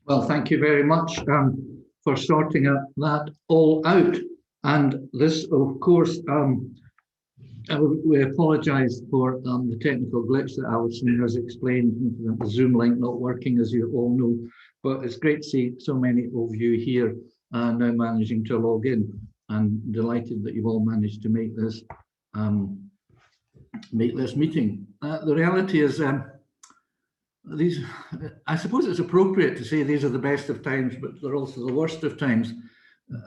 Well, thank you very much for sorting that all out. And this, of course, we apologise for the technical glitch that Alison has explained, the Zoom link not working, as you all know. But it's great to see so many of you here now managing to log in. I'm delighted that you've all managed to make this meeting. The reality is, I suppose it's appropriate to say these are the best of times, but they're also the worst of times.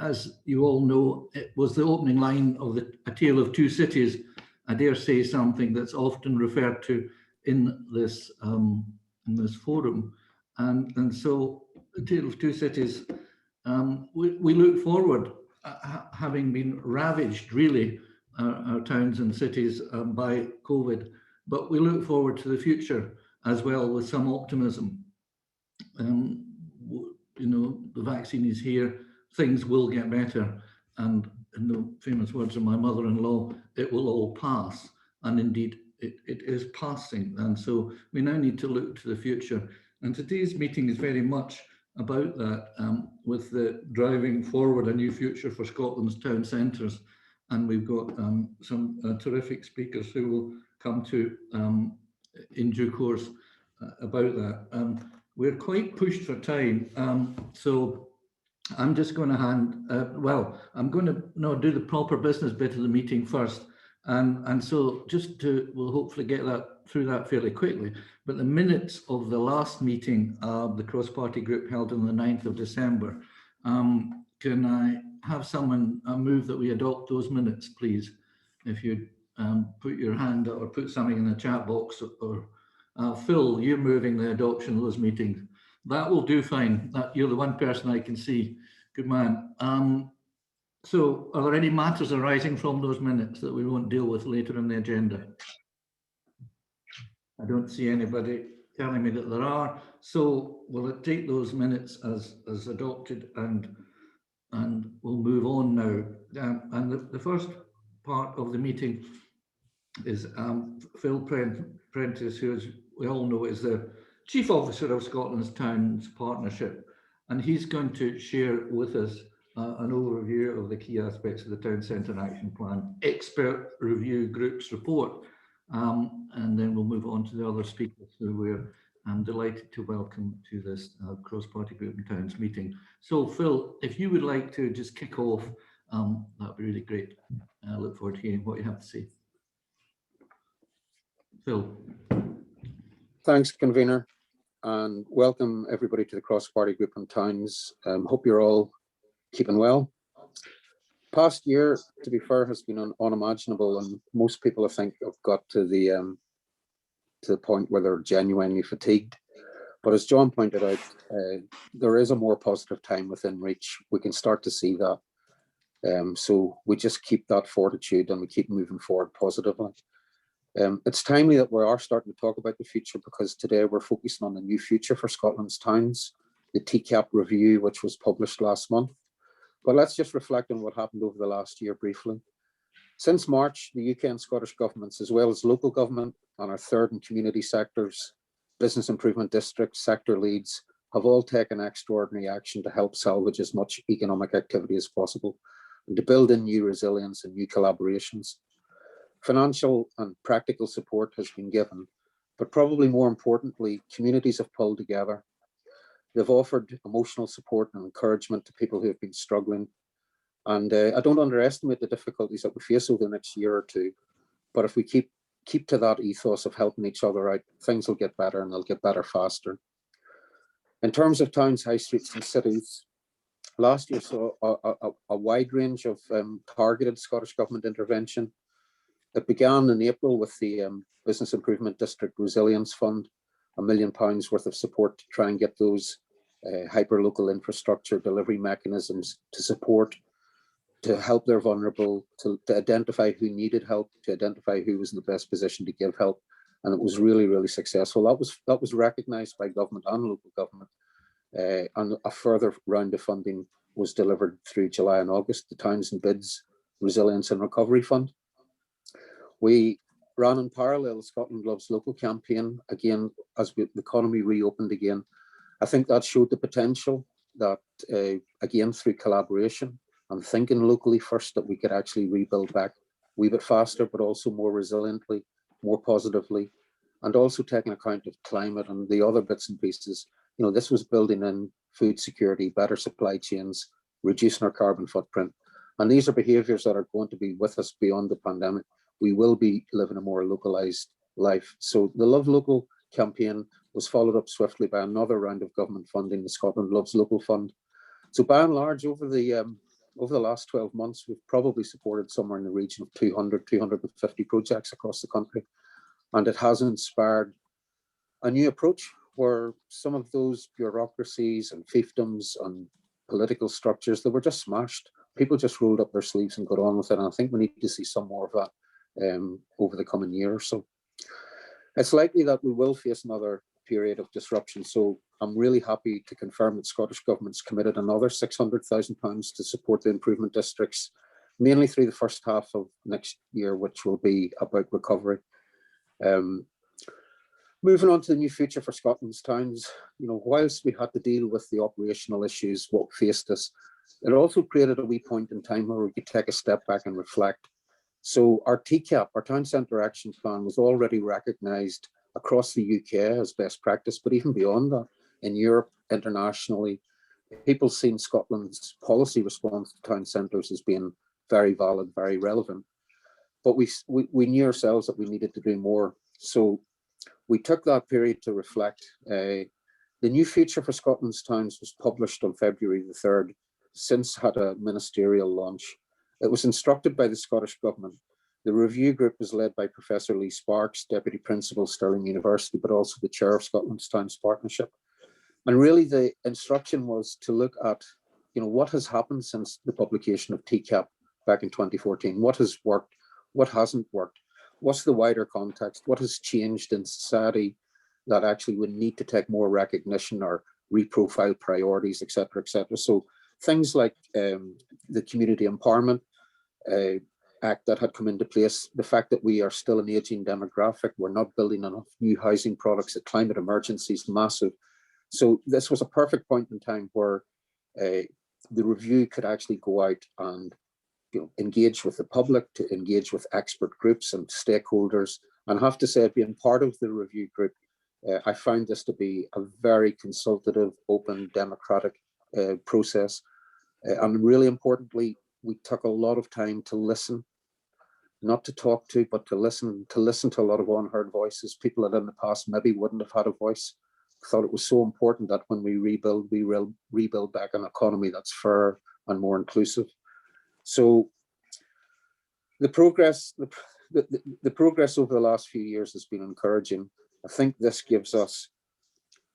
As you all know, it was the opening line of A Tale of Two Cities. I dare say something that's often referred to in this forum. And so A Tale of Two Cities, we look forward, having been ravaged, really, our towns and cities by COVID, but we look forward to the future as well with some optimism. The vaccine is here, things will get better, and in the famous words of my mother-in-law, it will all pass. And indeed, it is passing. And so we now need to look to the future. And today's meeting is very much about that, with the driving forward a new future for Scotland's town centres. And we've got some terrific speakers who will come to in due course about that. We're quite pushed for time, so I'm just going to I'm going to do the proper business bit of the meeting first, and so we'll hopefully get through that fairly quickly. But the minutes of the last meeting of the cross-party group held on the 9th of December, can I have someone move that we adopt those minutes, please? If you'd put your hand up or put something in the chat box, or Phil, you're moving the adoption of those meetings. That will do fine. You're the one person I can see. Good man. So are there any matters arising from those minutes that we won't deal with later in the agenda? I don't see anybody telling me that there are. So we'll take those minutes as adopted, and we'll move on now. And the first part of the meeting is Phil Prentice, who, as we all know, is the Chief Officer of Scotland's Towns Partnership, and he's going to share with us an overview of the key aspects of the Town Centre Action Plan Expert Review Group's report, and then we'll move on to the other speakers who we're delighted to welcome to this cross-party group and towns meeting. So Phil, if you would like to just kick off, that'd be really great. I look forward to hearing what you have to say. Phil. Thanks, convener, and welcome everybody to the cross-party group on towns. Hope you're all keeping well. Past year, to be fair, has been unimaginable, and most people, I think, have got to the point where they're genuinely fatigued. But as John pointed out, there is a more positive time within reach. We can start to see that. So we just keep that fortitude and we keep moving forward positively. It's timely that we are starting to talk about the future, because today we're focusing on the new future for Scotland's towns, the TCAP review, which was published last month. But let's just reflect on what happened over the last year briefly. Since March, the UK and Scottish governments, as well as local government and our third and community sectors, business improvement districts, sector leads, have all taken extraordinary action to help salvage as much economic activity as possible and to build in new resilience and new collaborations. Financial and practical support has been given, but probably more importantly, communities have pulled together. They've offered emotional support and encouragement to people who have been struggling. And I don't underestimate the difficulties that we face over the next year or two. But if we keep to that ethos of helping each other out, things will get better, and they'll get better faster. In terms of towns, high streets and cities, last year saw a wide range of targeted Scottish Government intervention. It began in April with the Business Improvement District Resilience Fund, £1 million worth of support to try and get those hyper-local infrastructure delivery mechanisms to support, to help their vulnerable, to identify who needed help, to identify who was in the best position to give help. And it was really, really successful. That was recognised by government and local government. And a further round of funding was delivered through July and August, the Towns and Bids Resilience and Recovery Fund. We ran in parallel the Scotland Loves Local campaign, again, as the economy reopened again. I think that showed the potential that, again, through collaboration and thinking locally first, that we could actually rebuild back a wee bit faster, but also more resiliently, more positively, and also taking account of climate and the other bits and pieces. You know, this was building in food security, better supply chains, reducing our carbon footprint. And these are behaviours that are going to be with us beyond the pandemic. We will be living a more localised life. So the Love Local campaign was followed up swiftly by another round of government funding, the Scotland Loves Local Fund. So by and large, over the last 12 months, we've probably supported somewhere in the region of 200, 250 projects across the country. And it has inspired a new approach where some of those bureaucracies and fiefdoms and political structures that were just smashed, people just rolled up their sleeves and got on with it. And I think we need to see some more of that over the coming year or so. It's likely that we will face another period of disruption. So I'm really happy to confirm that Scottish Government's committed another £600,000 to support the improvement districts, mainly through the first half of next year, which will be about recovery. Moving on to the new future for Scotland's towns, you know, whilst we had to deal with the operational issues, what faced us, it also created a wee point in time where we could take a step back and reflect. So our TCAP, our Town Centre Action Plan, was already recognised across the UK as best practice, but even beyond that, in Europe, internationally, people seen Scotland's policy response to town centres as being very valid, very relevant. But we knew ourselves that we needed to do more. So we took that period to reflect. The new future for Scotland's towns was published on February the 3rd, since had a ministerial launch. It was instructed by the Scottish Government. The review group was led by Professor Lee Sparks, Deputy Principal, Stirling University, but also the Chair of Scotland's Towns Partnership. And really the instruction was to look at, you know, what has happened since the publication of TCAP back in 2014. What has worked? What hasn't worked? What's the wider context? What has changed in society that actually would need to take more recognition or reprofile priorities, et cetera, et cetera. So things like the Community Empowerment Act that had come into place, the fact that we are still an ageing demographic, we're not building enough new housing products, the climate emergency is massive. So this was a perfect point in time where the review could actually go out and, you know, engage with the public, to engage with expert groups and stakeholders. And I have to say, being part of the review group, I found this to be a very consultative, open, democratic process. And really importantly, we took a lot of time to listen, not to talk to, but to listen to a lot of unheard voices, people that in the past maybe wouldn't have had a voice. I thought it was so important that when we rebuild back an economy that's fair and more inclusive. So the progress over the last few years has been encouraging. I think this gives us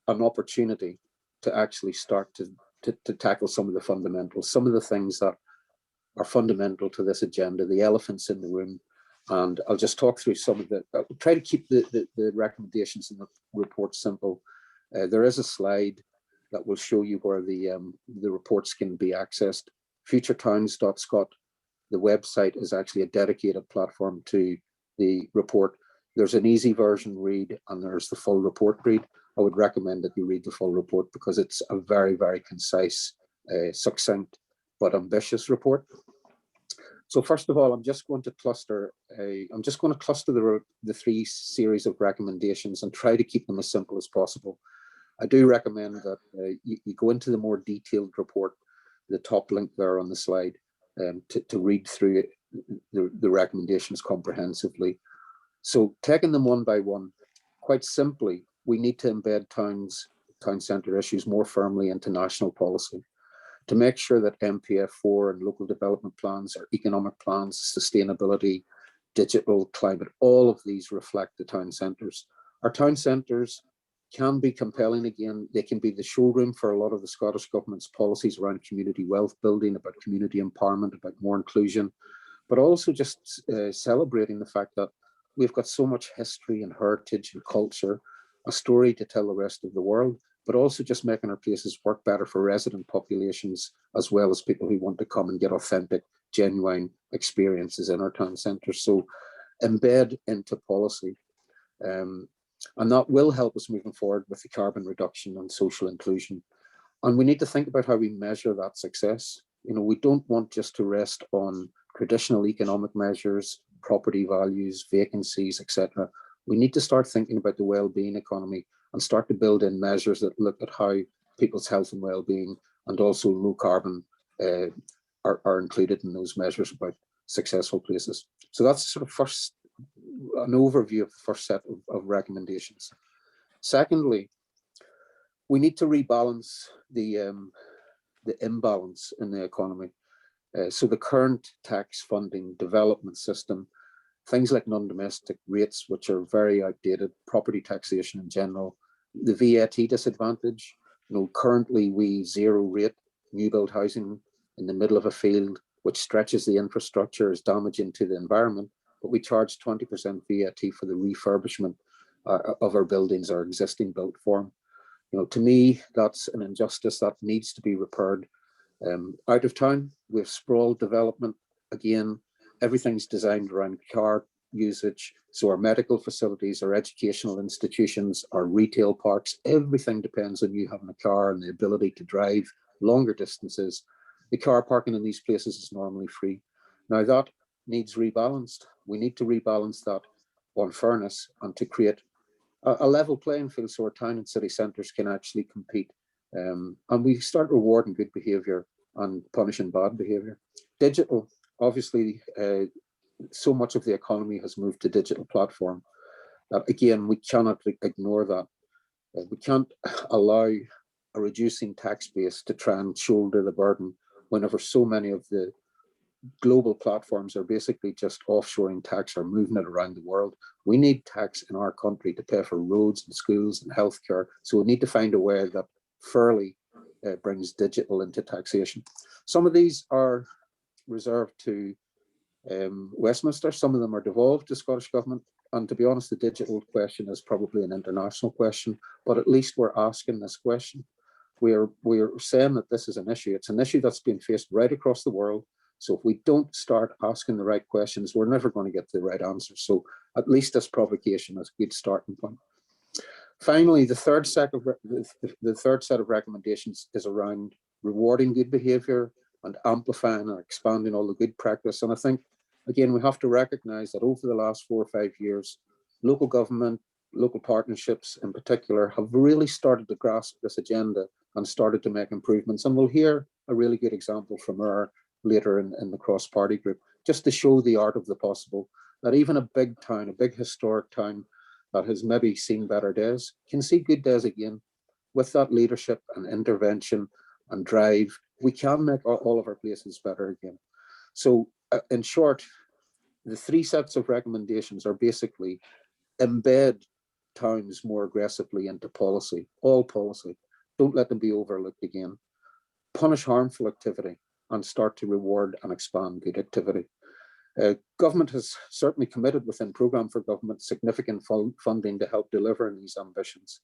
an opportunity to actually start to tackle some of the fundamentals, some of the things that are fundamental to this agenda, the elephants in the room. And I'll just talk through some of I'll try to keep the recommendations in the report simple. There is a slide that will show you where the reports can be accessed. futuretowns.scot, the website, is actually a dedicated platform to the report. There's an easy version read and there's the full report read. I would recommend that you read the full report because it's a very, very concise, succinct, but ambitious report. So first of all, I'm just going to cluster the three series of recommendations and try to keep them as simple as possible. I do recommend that you go into the more detailed report, the top link there on the slide, to read through the recommendations comprehensively. So taking them one by one, quite simply, we need to embed town centre issues more firmly into national policy to make sure that MPF4 and local development plans, or economic plans, sustainability, digital, climate, all of these reflect the town centres. Our town centres can be compelling again. They can be the showroom for a lot of the Scottish Government's policies around community wealth building, about community empowerment, about more inclusion, but also just celebrating the fact that we've got so much history and heritage and culture, a story to tell the rest of the world, but also just making our places work better for resident populations, as well as people who want to come and get authentic, genuine experiences in our town centres. So embed into policy. And that will help us moving forward with the carbon reduction and social inclusion. And we need to think about how we measure that success. You know, we don't want just to rest on traditional economic measures, property values, vacancies, etc. We need to start thinking about the well-being economy and start to build in measures that look at how people's health and well-being and also low carbon are included in those measures about successful places. So that's sort of an overview of the first set of recommendations. Secondly, we need to rebalance the imbalance in the economy. So the current tax funding development system, things like non-domestic rates, which are very outdated, property taxation in general, the VAT disadvantage. You know, currently we zero rate new build housing in the middle of a field, which stretches the infrastructure, is damaging to the environment, but we charge 20% VAT for the refurbishment of our buildings, our existing built form. You know, to me, that's an injustice that needs to be repaired. Out of town, we have sprawl development. Again, everything's designed around car usage. So our medical facilities, our educational institutions, our retail parks, everything depends on you having a car and the ability to drive longer distances. The car parking in these places is normally free. Now that needs rebalanced. We need to rebalance that on fairness and to create a level playing field so our town and city centres can actually compete. And we start rewarding good behaviour and punishing bad behaviour. Digital, obviously, so much of the economy has moved to digital platform that, again, we cannot ignore that. We can't allow a reducing tax base to try and shoulder the burden whenever so many of the global platforms are basically just offshoring tax or moving it around the world. We need tax in our country to pay for roads and schools and healthcare. So we need to find a way that fairly brings digital into taxation. Some of these are reserved to Westminster. Some of them are devolved to Scottish Government. And to be honest, the digital question is probably an international question, but at least we're asking this question. We're saying that this is an issue. It's an issue that's being faced right across the world. So if we don't start asking the right questions, we're never going to get to the right answer. So at least this provocation is a good starting point. Finally, the third set of recommendations is around rewarding good behaviour and amplifying and expanding all the good practice. And I think, again, we have to recognise that over the last 4 or 5 years, local government, local partnerships in particular, have really started to grasp this agenda and started to make improvements. And we'll hear a really good example from her later in the cross-party group, just to show the art of the possible, that even a big town, a big historic town that has maybe seen better days, can see good days again. With that leadership and intervention and drive, we can make all of our places better again. So in short, the 3 sets of recommendations are basically embed towns more aggressively into policy, all policy. Don't let them be overlooked again. Punish harmful activity and start to reward and expand good activity. Government has certainly committed within Programme for Government significant funding to help deliver on these ambitions.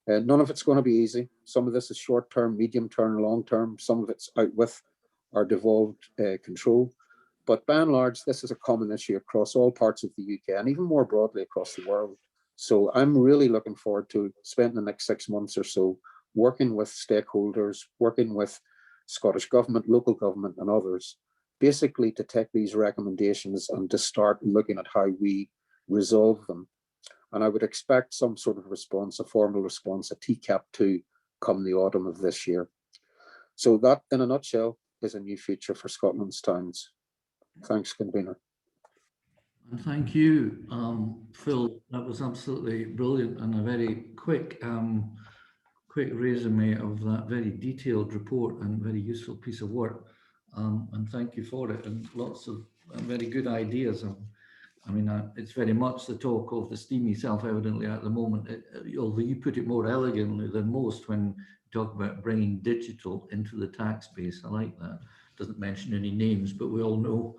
None of it's going to be easy. Some of this is short-term, medium-term, long-term. Some of it's out with our devolved control. But by and large, this is a common issue across all parts of the UK and even more broadly across the world. So I'm really looking forward to spending the next 6 months or so working with stakeholders, working with Scottish Government, local government and others, basically to take these recommendations and to start looking at how we resolve them. And I would expect some sort of response, a formal response, a TCAP 2 come the autumn of this year. So that, in a nutshell, is a new future for Scotland's towns. Thanks, convener. And thank you, Phil. That was absolutely brilliant and a very quick resume of that very detailed report and very useful piece of work. And thank you for it, and lots of very good ideas. I mean, it's very much the talk of the steamy self-evidently at the moment, although you put it more elegantly than most when you talk about bringing digital into the tax base. I like that. Doesn't mention any names, but we all know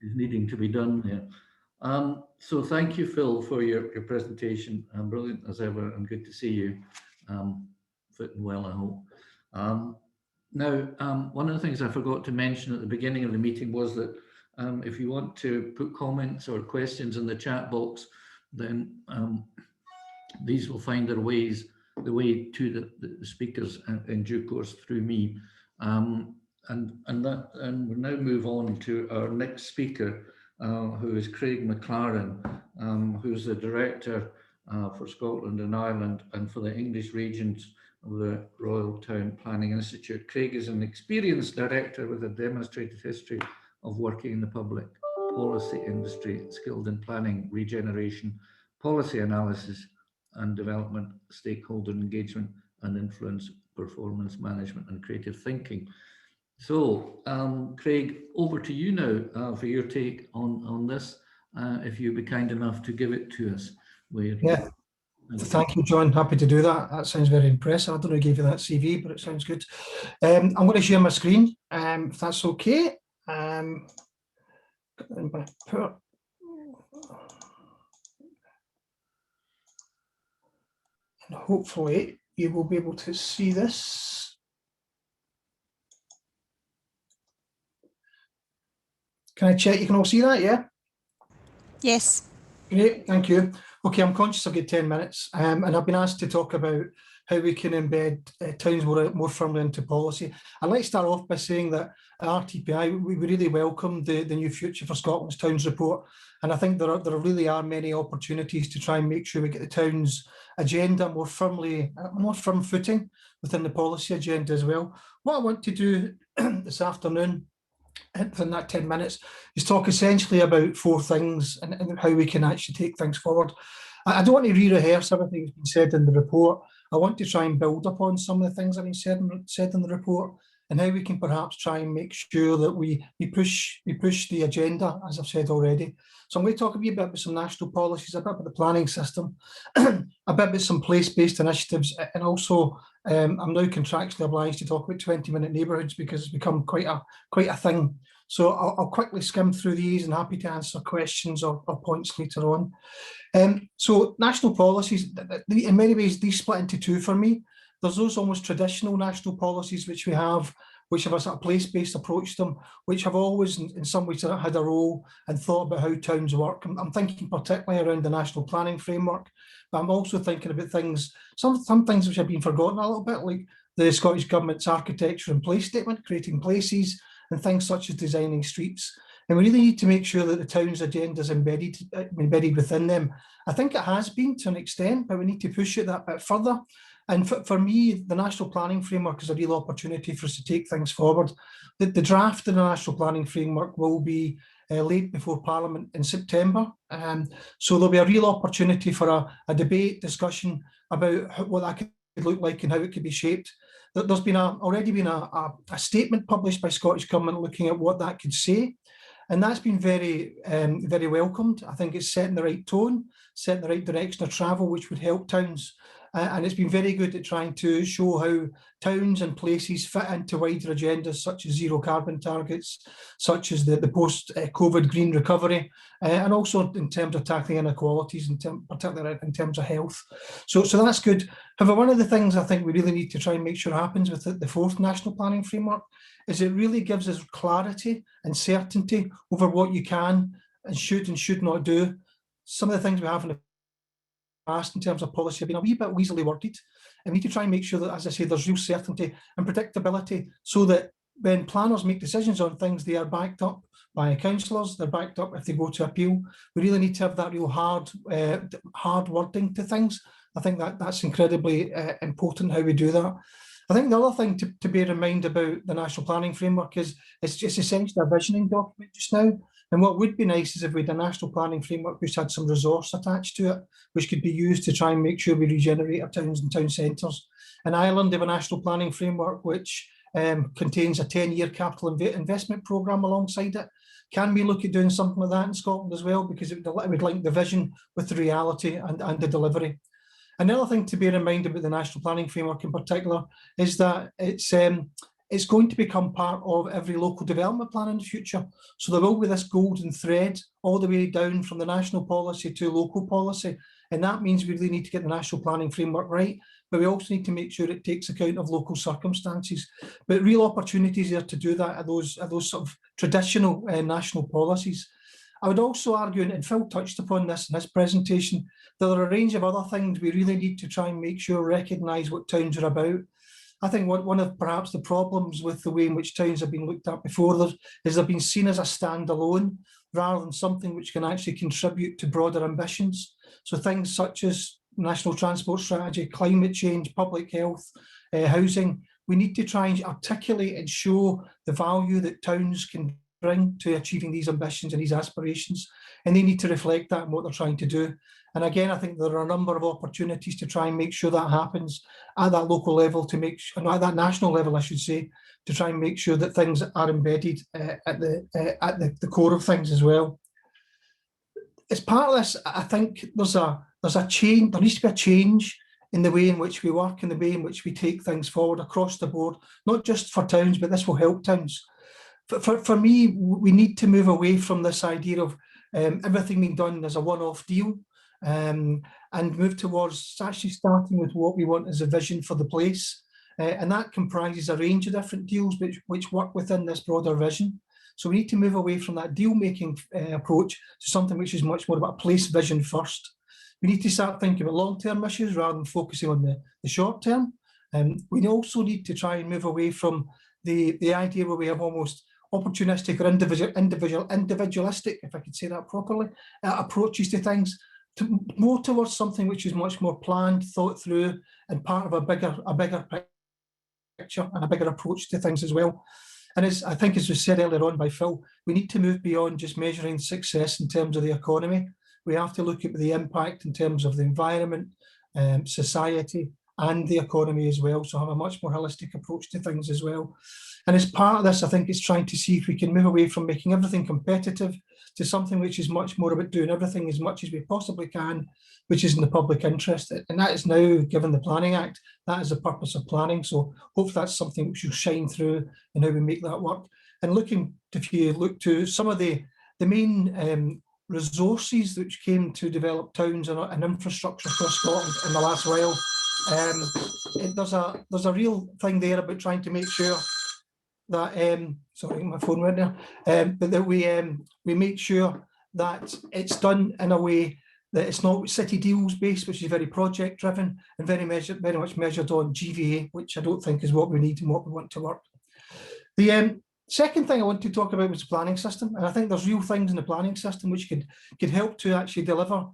is needing to be done there. So thank you, Phil, for your presentation. Brilliant as ever, and good to see you. Fitting well, I hope. Now, one of the things I forgot to mention at the beginning of the meeting was that if you want to put comments or questions in the chat box, then these will find their the way to the speakers in due course through me. And we'll now move on to our next speaker, who is Craig Mclaren, who's the Director for Scotland and Ireland and for the English regions of the Royal Town Planning Institute. Craig is an experienced director with a demonstrated history of working in the public policy industry, skilled in planning, regeneration, policy analysis and development, stakeholder engagement and influence, performance management and creative thinking. So, Craig, over to you now for your take on this, if you'd be kind enough to give it to us. Yeah, thank you, John. Happy to do that. That sounds very impressive. I don't know who gave you that CV, but it sounds good. I'm going to share my screen, if that's okay. And hopefully you will be able to see this. Can I check you can all see that, yeah? Yes. Great, thank you. Okay, I'm conscious I've got 10 minutes and I've been asked to talk about how we can embed towns more firmly into policy. I'd like to start off by saying that at RTPI, we really welcome the new Future for Scotland's Towns report. And I think there really are many opportunities to try and make sure we get the Towns agenda more firm footing within the policy agenda as well. What I want to do this afternoon, within that 10 minutes, is talk essentially about 4 things and how we can actually take things forward. I don't want to re-rehearse everything that's been said in the report. I want to try and build upon some of the things that have been said in the report and how we can perhaps try and make sure that we push the agenda, as I've said already. So I'm going to talk a bit about some national policies, a bit about the planning system, a bit about some place-based initiatives, and also I'm now contractually obliged to talk about 20-minute neighbourhoods because it's become quite a thing. So I'll quickly skim through these and happy to answer questions or points later on. So national policies, in many ways, these split into 2 for me. There's those almost traditional national policies which we have, which have a sort of place-based approach to them, which have always in some ways had a role and thought about how towns work. I'm thinking particularly around the national planning framework, but I'm also thinking about things, some things which have been forgotten a little bit, like the Scottish Government's architecture and place statement, creating places, and things such as designing streets. And we really need to make sure that the town's agenda is embedded within them. I think it has been to an extent, but we need to push it that bit further. And for me, the National Planning Framework is a real opportunity for us to take things forward. The draft of the National Planning Framework will be laid before Parliament in September. So there'll be a real opportunity for a debate, discussion about what that could look like and how it could be shaped. There's been already been a statement published by Scottish Government looking at what that could say. And that's been very, very welcomed. I think it's setting the right tone, setting the right direction of travel, which would help towns. And it's been very good at trying to show how towns and places fit into wider agendas such as zero carbon targets, such as the post-COVID green recovery, and also in terms of tackling inequalities, particularly in terms of health. So that's good. However, one of the things I think we really need to try and make sure happens with the 4th National Planning Framework is it really gives us clarity and certainty over what you can and should not do. Some of the things we have in the past in terms of policy have been a wee bit weaselly worded, and we need to try and make sure that, as I say, there's real certainty and predictability so that when planners make decisions on things, they are backed up by councillors, they're backed up if they go to appeal. We really need to have that real hard wording to things. I think that's incredibly important how we do that. I think the other thing to bear in mind about the National Planning Framework is it's just essentially a visioning document just now. And what would be nice is if we had a National Planning Framework which had some resource attached to it, which could be used to try and make sure we regenerate our towns and town centres. In Ireland, they have a National Planning Framework which contains a 10-year capital investment programme alongside it. Can we look at doing something like that in Scotland as well? Because it would link the vision with the reality and the delivery. Another thing to bear in mind about the National Planning Framework in particular is that it's going to become part of every local development plan in the future. So there will be this golden thread all the way down from the national policy to local policy. And that means we really need to get the National Planning Framework right, but we also need to make sure it takes account of local circumstances. But real opportunities there to do that are those sort of traditional national policies. I would also argue, and Phil touched upon this in his presentation, that there are a range of other things we really need to try and make sure recognise what towns are about. I think one of perhaps the problems with the way in which towns have been looked at before is they've been seen as a standalone rather than something which can actually contribute to broader ambitions. So things such as national transport strategy, climate change, public health, housing, we need to try and articulate and show the value that towns can bring to achieving these ambitions and these aspirations, and they need to reflect that in what they're trying to do. And again, I think there are a number of opportunities to try and make sure that happens at that local level, to make sure, at that national level, I should say, to try and make sure that things are embedded at the core of things as well. As part of this, I think there's a change. There needs to be a change in the way in which we work, in the way in which we take things forward across the board, not just for towns, but this will help towns. For me, we need to move away from this idea of everything being done as a one-off deal, and move towards actually starting with what we want as a vision for the place. And that comprises a range of different deals which work within this broader vision. So we need to move away from that deal-making approach to something which is much more about a place vision first. We need to start thinking about long-term issues rather than focusing on the short term. We also need to try and move away from the idea where we have almost opportunistic or individualistic, if I could say that properly, approaches to things, more towards something which is much more planned, thought through, and part of a bigger picture and a bigger approach to things as well. And I think, as was said earlier on by Phil, we need to move beyond just measuring success in terms of the economy. We have to look at the impact in terms of the environment, society, and the economy as well. So have a much more holistic approach to things as well. And as part of this, I think it's trying to see if we can move away from making everything competitive to something which is much more about doing everything as much as we possibly can, which is in the public interest. And that is now, given the Planning Act, that is the purpose of planning. So hopefully that's something which will shine through in how we make that work. And if you look to some of the main resources which came to develop towns and infrastructure across Scotland in the last while, there's a real thing there about trying to make sure that sorry, my phone went there, but that we make sure that it's done in a way that it's not city deals based, which is very project driven and very much measured on GVA, which I don't think is what we need and what we want to work. The second thing I want to talk about was the planning system, and I think there's real things in the planning system which could help to actually deliver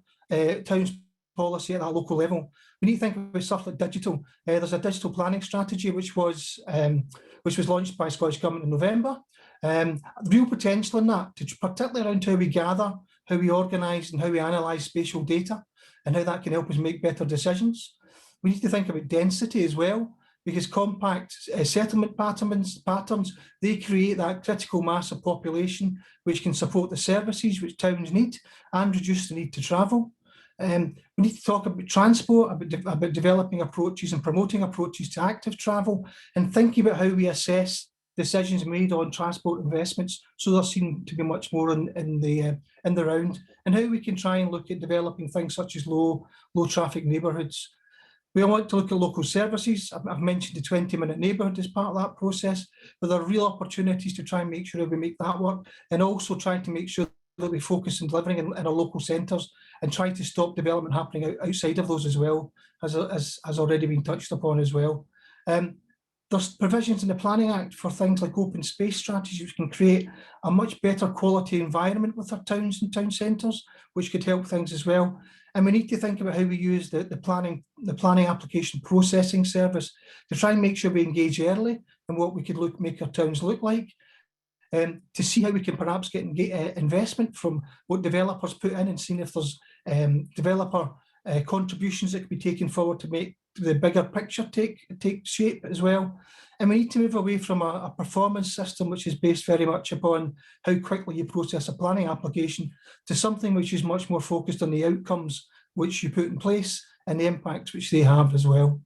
towns policy at that local level. We need to think about stuff like digital. There's a digital planning strategy which was launched by Scottish Government in November. Real potential in that, particularly around how we gather, how we organise and how we analyse spatial data, and how that can help us make better decisions. We need to think about density as well, because compact settlement patterns, they create that critical mass of population which can support the services which towns need and reduce the need to travel. We need to talk about transport, about developing approaches and promoting approaches to active travel, and thinking about how we assess decisions made on transport investments so they're seen to be much more in the round, and how we can try and look at developing things such as low traffic neighbourhoods. We want to look at local services. I've mentioned the 20-minute neighbourhood as part of that process, but there are real opportunities to try and make sure that we make that work, and also trying to make sure that we focus on delivering in our local centres and try to stop development happening outside of those as well, as already been touched upon as well. There's provisions in the Planning Act for things like open space strategies, which can create a much better quality environment with our towns and town centres, which could help things as well. And we need to think about how we use the planning application processing service to try and make sure we engage early in what we could make our towns look like, to see how we can perhaps get investment from what developers put in, and seeing if there's developer contributions that could be taken forward to make the bigger picture take shape as well. And we need to move away from a performance system which is based very much upon how quickly you process a planning application to something which is much more focused on the outcomes which you put in place and the impacts which they have as well.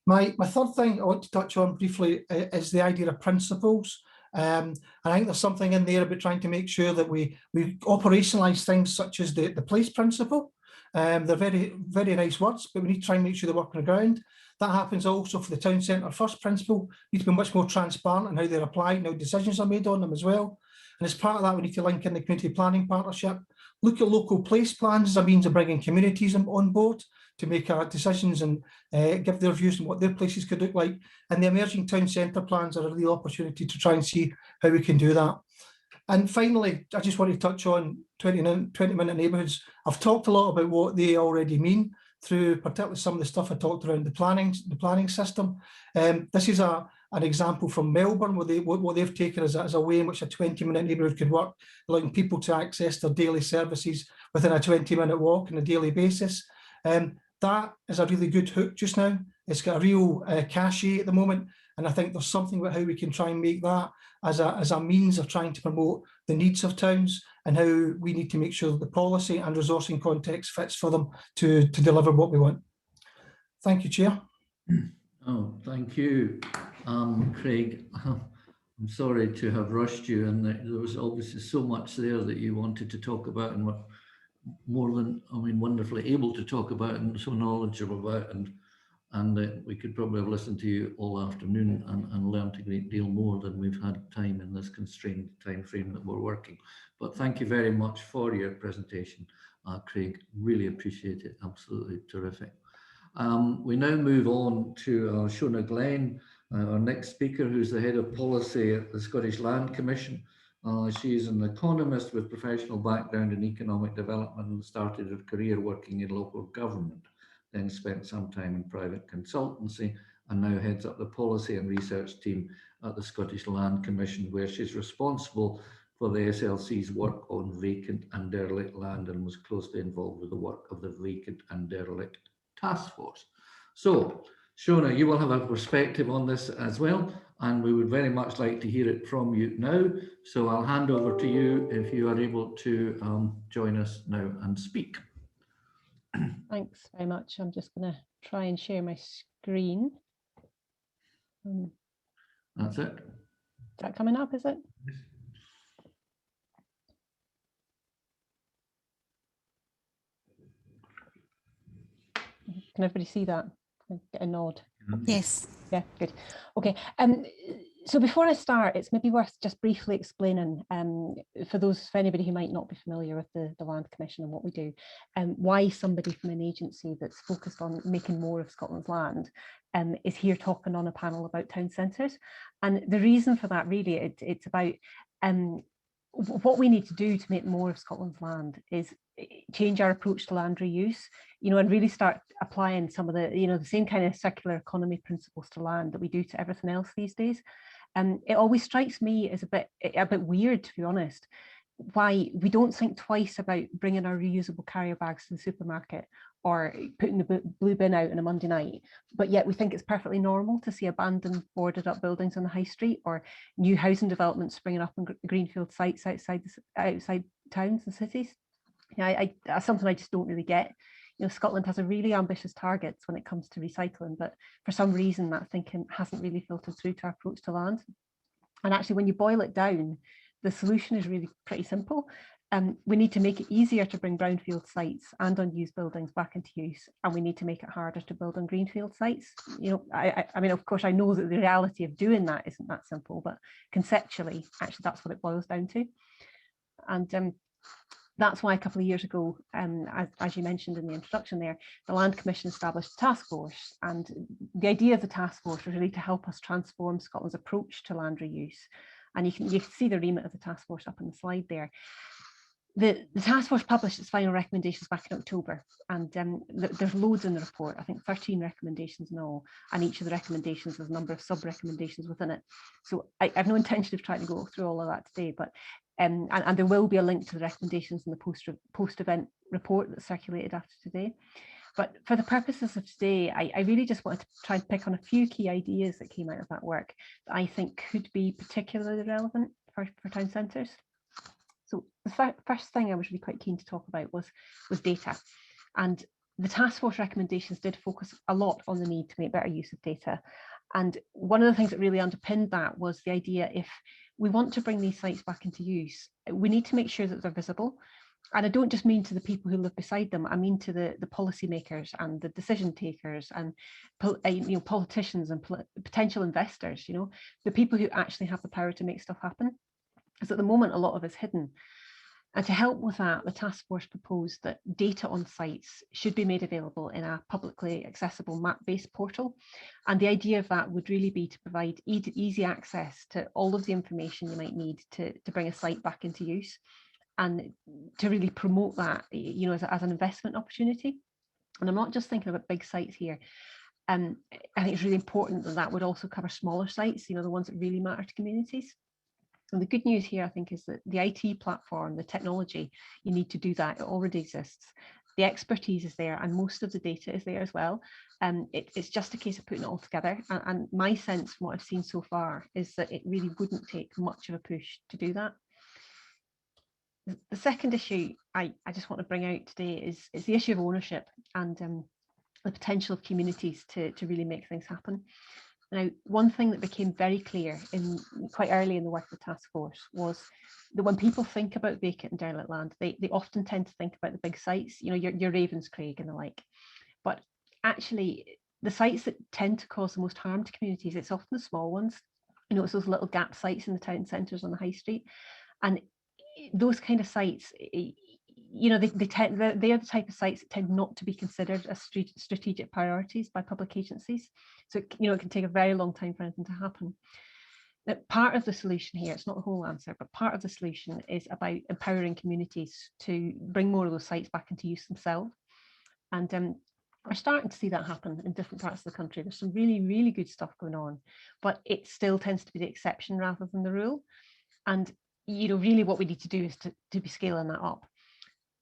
My third thing I want to touch on briefly is the idea of principles. And I think there's something in there about trying to make sure that we operationalise things such as the place principle. They're very, very nice words, but we need to try and make sure they work on the ground. That happens also for the town centre first principle. Need to be much more transparent in how they're applied and how decisions are made on them as well. And as part of that, we need to link in the community planning partnership, look at local place plans as a means of bringing communities on board to make decisions and give their views on what their places could look like. And the emerging town centre plans are a real opportunity to try and see how we can do that. And finally, I just want to touch on 20-minute neighbourhoods. I've talked a lot about what they already mean through particularly some of the stuff I talked around the planning system. This is an example from Melbourne, where what they've taken as a way in which a 20-minute neighbourhood could work, allowing people to access their daily services within a 20-minute walk on a daily basis. That is a really good hook just now. It's got a real cachet at the moment, and I think there's something about how we can try and make that as a means of trying to promote the needs of towns and how we need to make sure that the policy and resourcing context fits for them to deliver what we want. Thank you, Chair. Oh, thank you, Craig. I'm sorry to have rushed you, and there was obviously so much there that you wanted to talk about and were more than, wonderfully able to talk about and so knowledgeable about, and we could probably have listened to you all afternoon and learned a great deal more than we've had time in this constrained time frame that we're working. But thank you very much for your presentation, Craig. Really appreciate it. Absolutely terrific. We now move on to Shona Glenn, our next speaker, who's the head of policy at the Scottish Land Commission. She's an economist with professional background in economic development and started her career working in local government, then spent some time in private consultancy, and now heads up the policy and research team at the Scottish Land Commission, where she's responsible for the SLC's work on vacant and derelict land and was closely involved with the work of the Vacant and Derelict Task Force. So, Shona, you will have a perspective on this as well, and we would very much like to hear it from you now. So I'll hand over to you if you are able to join us now and speak. Thanks very much. I'm just going to try and share my screen. That's it. Is that coming up, is it? Yes. Can everybody see that? Get a nod. Yes. Yeah, good. Okay. So before I start, it's maybe worth just briefly explaining, for anybody who might not be familiar with the Land Commission and what we do, why somebody from an agency that's focused on making more of Scotland's land is here talking on a panel about town centres. And the reason for that, really, it's about what we need to do to make more of Scotland's land is change our approach to land reuse, and really start applying some of the, the same kind of circular economy principles to land that we do to everything else these days. It always strikes me as a bit weird, to be honest, why we don't think twice about bringing our reusable carrier bags to the supermarket or putting the blue bin out on a Monday night, but yet we think it's perfectly normal to see abandoned, boarded up buildings on the high street or new housing developments springing up on greenfield sites outside towns and cities. That's something I just don't really get. Scotland has a really ambitious targets when it comes to recycling, but for some reason that thinking hasn't really filtered through to our approach to land. And actually, when you boil it down, the solution is really pretty simple. We need to make it easier to bring brownfield sites and unused buildings back into use, and we need to make it harder to build on greenfield sites. I mean, of course, I know that the reality of doing that isn't that simple, but conceptually, actually, that's what it boils down to. And that's why a couple of years ago, as you mentioned in the introduction there, the Land Commission established a task force. And the idea of the task force was really to help us transform Scotland's approach to land reuse. And you can see the remit of the task force up on the slide there. The task force published its final recommendations back in October, and there's loads in the report. I think 13 recommendations in all, and each of the recommendations has a number of sub-recommendations within it. So I have no intention of trying to go through all of that today, but and there will be a link to the recommendations in the post-event report that's circulated after today. But for the purposes of today, I really just wanted to try and pick on a few key ideas that came out of that work that I think could be particularly relevant for town centres. So the first thing I was really quite keen to talk about was data. And the task force recommendations did focus a lot on the need to make better use of data. And one of the things that really underpinned that was the idea, if we want to bring these sites back into use, we need to make sure that they're visible. And I don't just mean to the people who live beside them, I mean to the policymakers and the decision takers and politicians and potential investors, the people who actually have the power to make stuff happen. Because at the moment, a lot of it's hidden. And to help with that, the task force proposed that data on sites should be made available in a publicly accessible map-based portal. And the idea of that would really be to provide easy access to all of the information you might need to bring a site back into use, and to really promote that, as an investment opportunity. And I'm not just thinking about big sites here. I think it's really important that would also cover smaller sites, the ones that really matter to communities. And the good news here, I think, is that the IT platform, the technology you need to do that, it already exists. The expertise is there, and most of the data is there as well. It's just a case of putting it all together. And my sense from what I've seen so far is that it really wouldn't take much of a push to do that. The second issue I just want to bring out today is the issue of ownership and the potential of communities to really make things happen. Now, one thing that became very clear quite early in the work of the task force was that when people think about vacant and derelict land, they often tend to think about the big sites, your Ravenscraig and the like. But actually, the sites that tend to cause the most harm to communities, it's often the small ones. It's those little gap sites in the town centres on the high street. And those kind of sites, they're the type of sites that tend not to be considered as strategic priorities by public agencies. So, it can take a very long time for anything to happen. Now, part of the solution here, it's not the whole answer, but part of the solution is about empowering communities to bring more of those sites back into use themselves. And we're starting to see that happen in different parts of the country. There's some really, really good stuff going on, but it still tends to be the exception rather than the rule. And really what we need to do is to be scaling that up.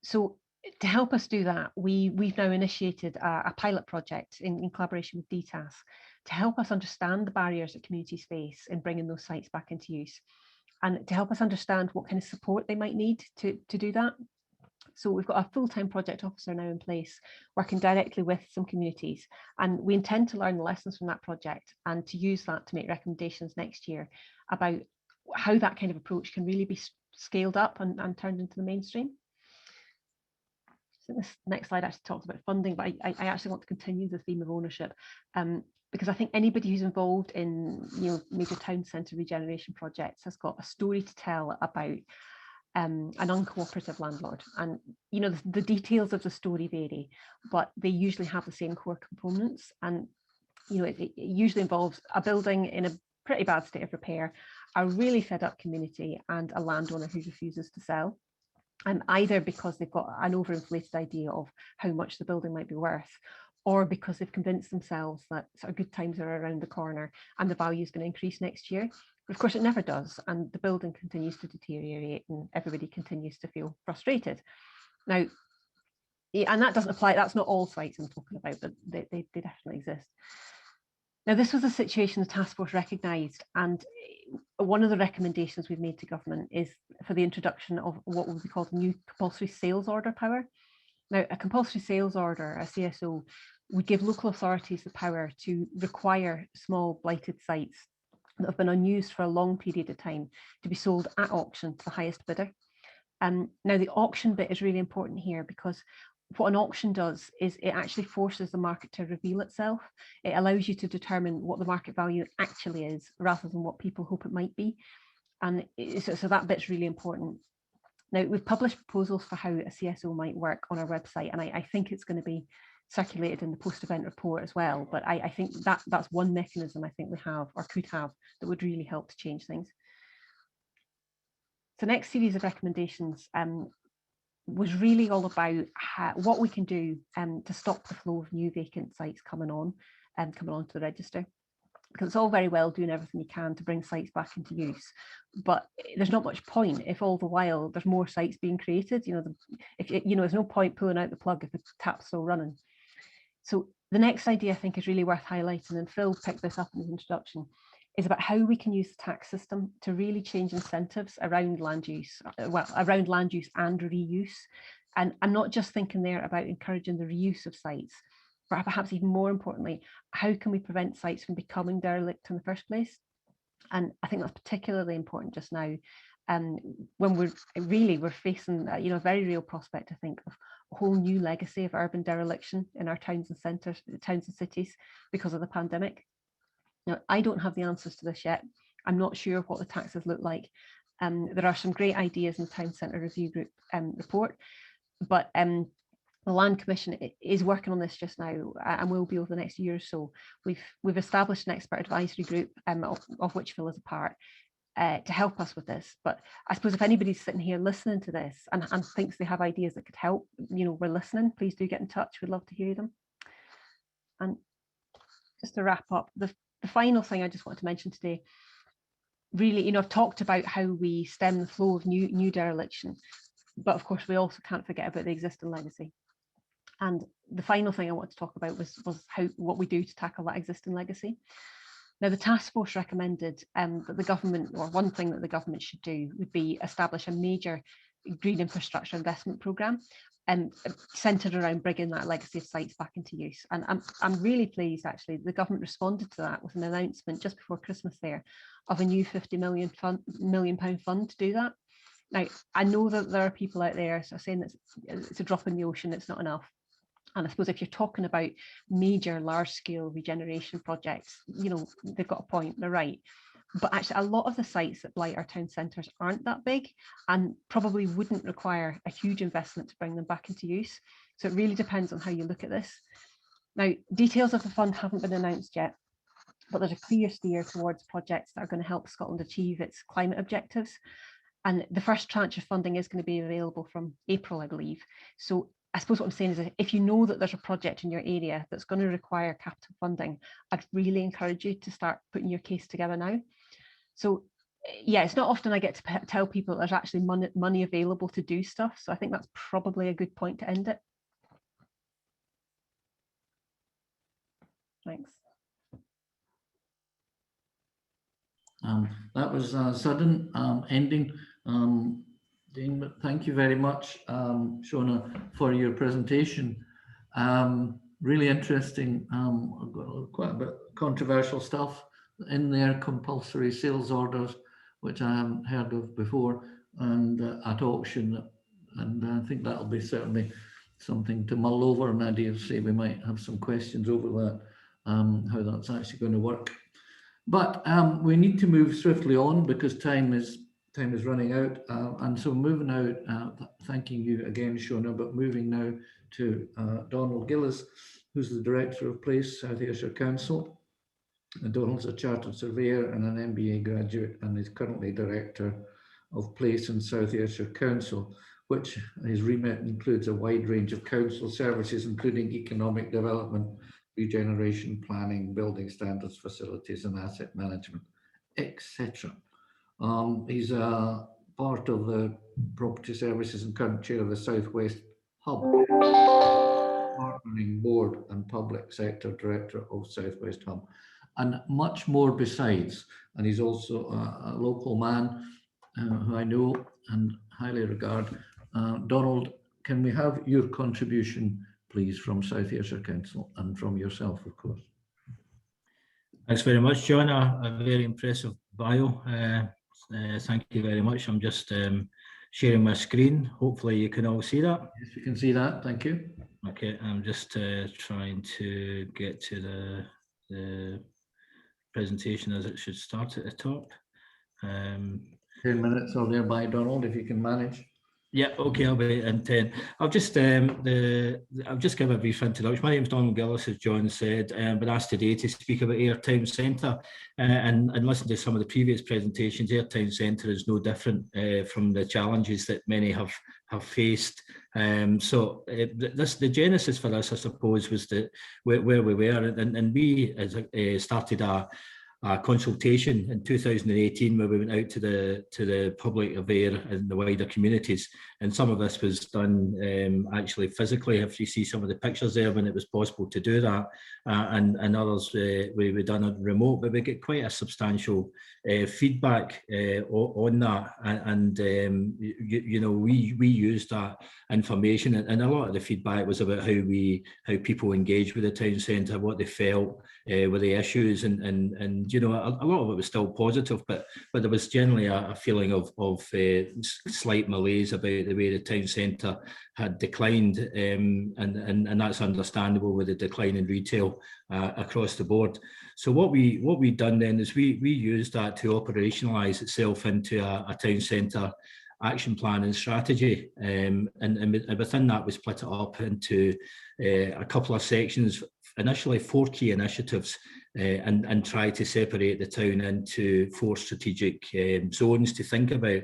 So to help us do that, we've now initiated a pilot project in collaboration with DTAS to help us understand the barriers that communities face in bringing those sites back into use, and to help us understand what kind of support they might need to do that. So we've got a full-time project officer now in place working directly with some communities, and we intend to learn the lessons from that project and to use that to make recommendations next year about how that kind of approach can really be scaled up and turned into the mainstream. So this next slide actually talks about funding, but I actually want to continue the theme of ownership, because I think anybody who's involved in major town centre regeneration projects has got a story to tell about an uncooperative landlord. And the details of the story vary, but they usually have the same core components. And it usually involves a building in a pretty bad state of repair, a really fed up community, and a landowner who refuses to sell. And either because they've got an overinflated idea of how much the building might be worth, or because they've convinced themselves that sort of good times are around the corner and the value is going to increase next year. But of course, it never does, and the building continues to deteriorate and everybody continues to feel frustrated. Now, and that doesn't apply, that's not all sites I'm talking about, but they definitely exist. Now, this was a situation the task force recognised, and one of the recommendations we've made to government is for the introduction of what would be called a new compulsory sales order power. Now, a compulsory sales order, a CSO, would give local authorities the power to require small blighted sites that have been unused for a long period of time to be sold at auction to the highest bidder. Now, the auction bit is really important here, because what an auction does is it actually forces the market to reveal itself. It allows you to determine what the market value actually is rather than what people hope it might be. And so that bit's really important. Now, we've published proposals for how a CSO might work on our website, and I think it's going to be circulated in the post-event report as well. But I think that's one mechanism I think we have or could have that would really help to change things. The next series of recommendations was really all about what we can do to stop the flow of new vacant sites coming onto the register. Because it's all very well doing everything you can to bring sites back into use, but there's not much point if all the while there's more sites being created. There's no point pulling out the plug if the tap's still running. So the next idea I think is really worth highlighting, and Phil picked this up in his introduction, is about how we can use the tax system to really change incentives around land use, and reuse. And I'm not just thinking there about encouraging the reuse of sites, but perhaps even more importantly, how can we prevent sites from becoming derelict in the first place? And I think that's particularly important just now, when we're facing a very real prospect, I think, of a whole new legacy of urban dereliction in our towns and centres, towns and cities, because of the pandemic. Now, I don't have the answers to this yet. I'm not sure what the taxes look like. There are some great ideas in the Town Centre Review Group report, but the Land Commission is working on this just now, and will be over the next year or so. We've established an expert advisory group, of which Phil is a part, to help us with this. But I suppose if anybody's sitting here listening to this and thinks they have ideas that could help, we're listening. Please do get in touch. We'd love to hear them. And just to wrap up, the final thing I just want to mention today, really, I've talked about how we stem the flow of new dereliction, but of course we also can't forget about the existing legacy. And the final thing I want to talk about was what we do to tackle that existing legacy. Now, the task force recommended that the government, or one thing that the government should do, would be establish a major green infrastructure investment programme centred around bringing that legacy of sites back into use. And I'm really pleased, actually, the government responded to that with an announcement just before Christmas there of a new £50 million fund to do that. Now, I know that there are people out there saying that it's a drop in the ocean, it's not enough. And I suppose if you're talking about major large-scale regeneration projects, they've got a point, they're right. But actually, a lot of the sites that blight our town centres aren't that big and probably wouldn't require a huge investment to bring them back into use. So it really depends on how you look at this. Now, details of the fund haven't been announced yet, but there's a clear steer towards projects that are going to help Scotland achieve its climate objectives. And the first tranche of funding is going to be available from April, I believe. So I suppose what I'm saying is, if you know that there's a project in your area that's going to require capital funding, I'd really encourage you to start putting your case together now. So yeah, it's not often I get to tell people there's actually money available to do stuff. So I think that's probably a good point to end it. Thanks. That was a sudden ending. Dean, but thank you very much, Shona, for your presentation. Really interesting, quite a bit controversial stuff in there, compulsory sales orders, which I haven't heard of before, and at auction. And I think that'll be certainly something to mull over, and I say we might have some questions over that, how that's actually going to work. But we need to move swiftly on because time is running out, and so moving out, thanking you again, Shona, but moving now to Donald Gillis, who's the Director of Place, South Ayrshire Council. And Donald's a Chartered Surveyor and an MBA graduate, and is currently Director of Place in South Ayrshire Council, which his remit includes a wide range of council services, including economic development, regeneration, planning, building standards, facilities and asset management, etc. He's a part of the Property Services and current chair of the South West Hub, partnering board and public sector director of South West Hub, and much more besides. And he's also a local man who I know and highly regard. Donald, can we have your contribution, please, from South Ayrshire Council and from yourself, of course? Thanks very much, John. A very impressive bio. Thank you very much. I'm just sharing my screen. Hopefully you can all see that. Yes, we can see that. Thank you. Okay, I'm just trying to get to the presentation as it should start at the top. 10 minutes or thereby, Donald, if you can manage. Yeah, okay, I'll be in 10. I'll just give a brief introduction. My name is Donald Gillis, as John said, but asked today to speak about Ayr Town Centre and listen to some of the previous presentations. Ayr Town Centre is no different from the challenges that many have faced. The genesis for this, I suppose, was where we were, and we started a consultation in 2018 where we went out to the public of Ayr and the wider communities and some of this was done actually physically, if you see some of the pictures there, when it was possible to do that, and others we done it remote, but we get quite a substantial feedback on that, and you know, we used that information, and a lot of the feedback was about how people engage with the town centre, what they felt were the issues, and you know, a lot of it was still positive, but there was generally a feeling of slight malaise about the way the town centre had declined, and that's understandable with the decline in retail across the board. So what we done then is we used that to operationalise itself into a town centre action plan and strategy, and within that we split it up into a couple of sections, initially 4 key initiatives, and try to separate the town into 4 strategic zones to think about.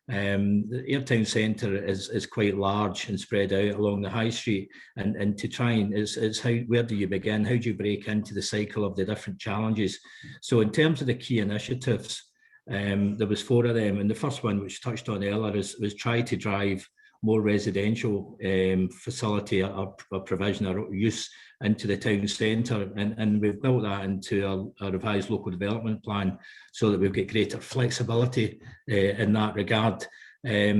Ayr Town Centre is quite large and spread out along the high street, and to try and it's how, where do you begin, how do you break into the cycle of the different challenges? So in terms of the key initiatives, there was 4 of them, and the first one, which touched on earlier, was try to drive more residential facility or provision or use into the town centre, and we've built that into a revised local development plan so that we've got greater flexibility in that regard. But I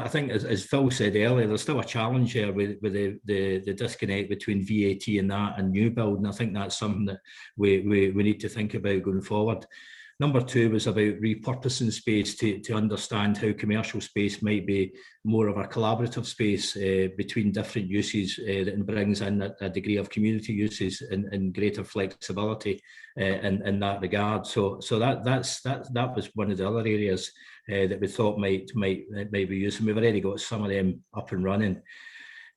think, as Phil said earlier, there's still a challenge here with the disconnect between VAT and that and new build, and I think that's something that we need to think about going forward. Number 2 was about repurposing space to understand how commercial space might be more of a collaborative space between different uses that brings in a degree of community uses and greater flexibility in that regard. So that was one of the other areas that we thought might be used, and we've already got some of them up and running.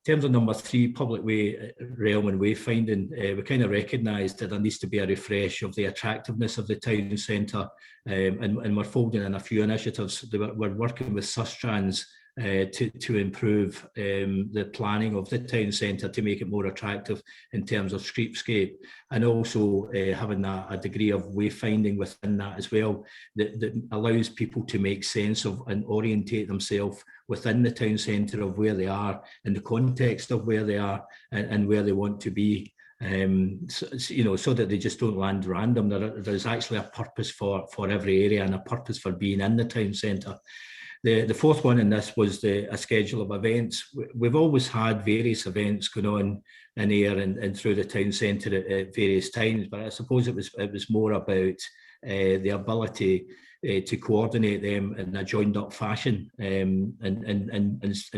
In terms of number 3, public way realm and wayfinding, we kind of recognised that there needs to be a refresh of the attractiveness of the town centre, and we're folding in a few initiatives. We're working with Sustrans to improve the planning of the town centre to make it more attractive in terms of streetscape, and also having a degree of wayfinding within that as well, that allows people to make sense of and orientate themselves within the town centre of where they are, in the context of where they are, and where they want to be. You know, so that they just don't land random. There's actually a purpose for every area and a purpose for being in the town centre. The 4th one in this was a schedule of events. We've always had various events going on in Ayr and through the town centre at various times, but I suppose it was more about the ability to coordinate them in a joined up fashion, and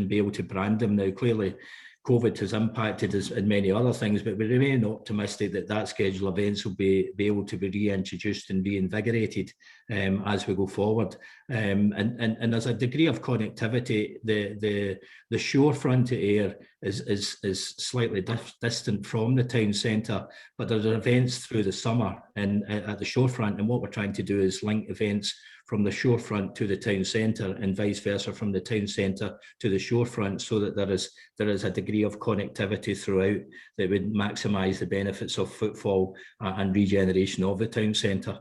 be able to brand them. Now, clearly, COVID has impacted us in many other things, but we remain optimistic that schedule of events will be able to be reintroduced and reinvigorated as we go forward. And there's a degree of connectivity. The shorefront at Ayr is slightly distant from the town centre, but there's events through the summer and at the shorefront, and what we're trying to do is link events from the shorefront to the town centre and vice versa from the town centre to the shorefront, so that there is a degree of connectivity throughout that would maximise the benefits of footfall and regeneration of the town centre.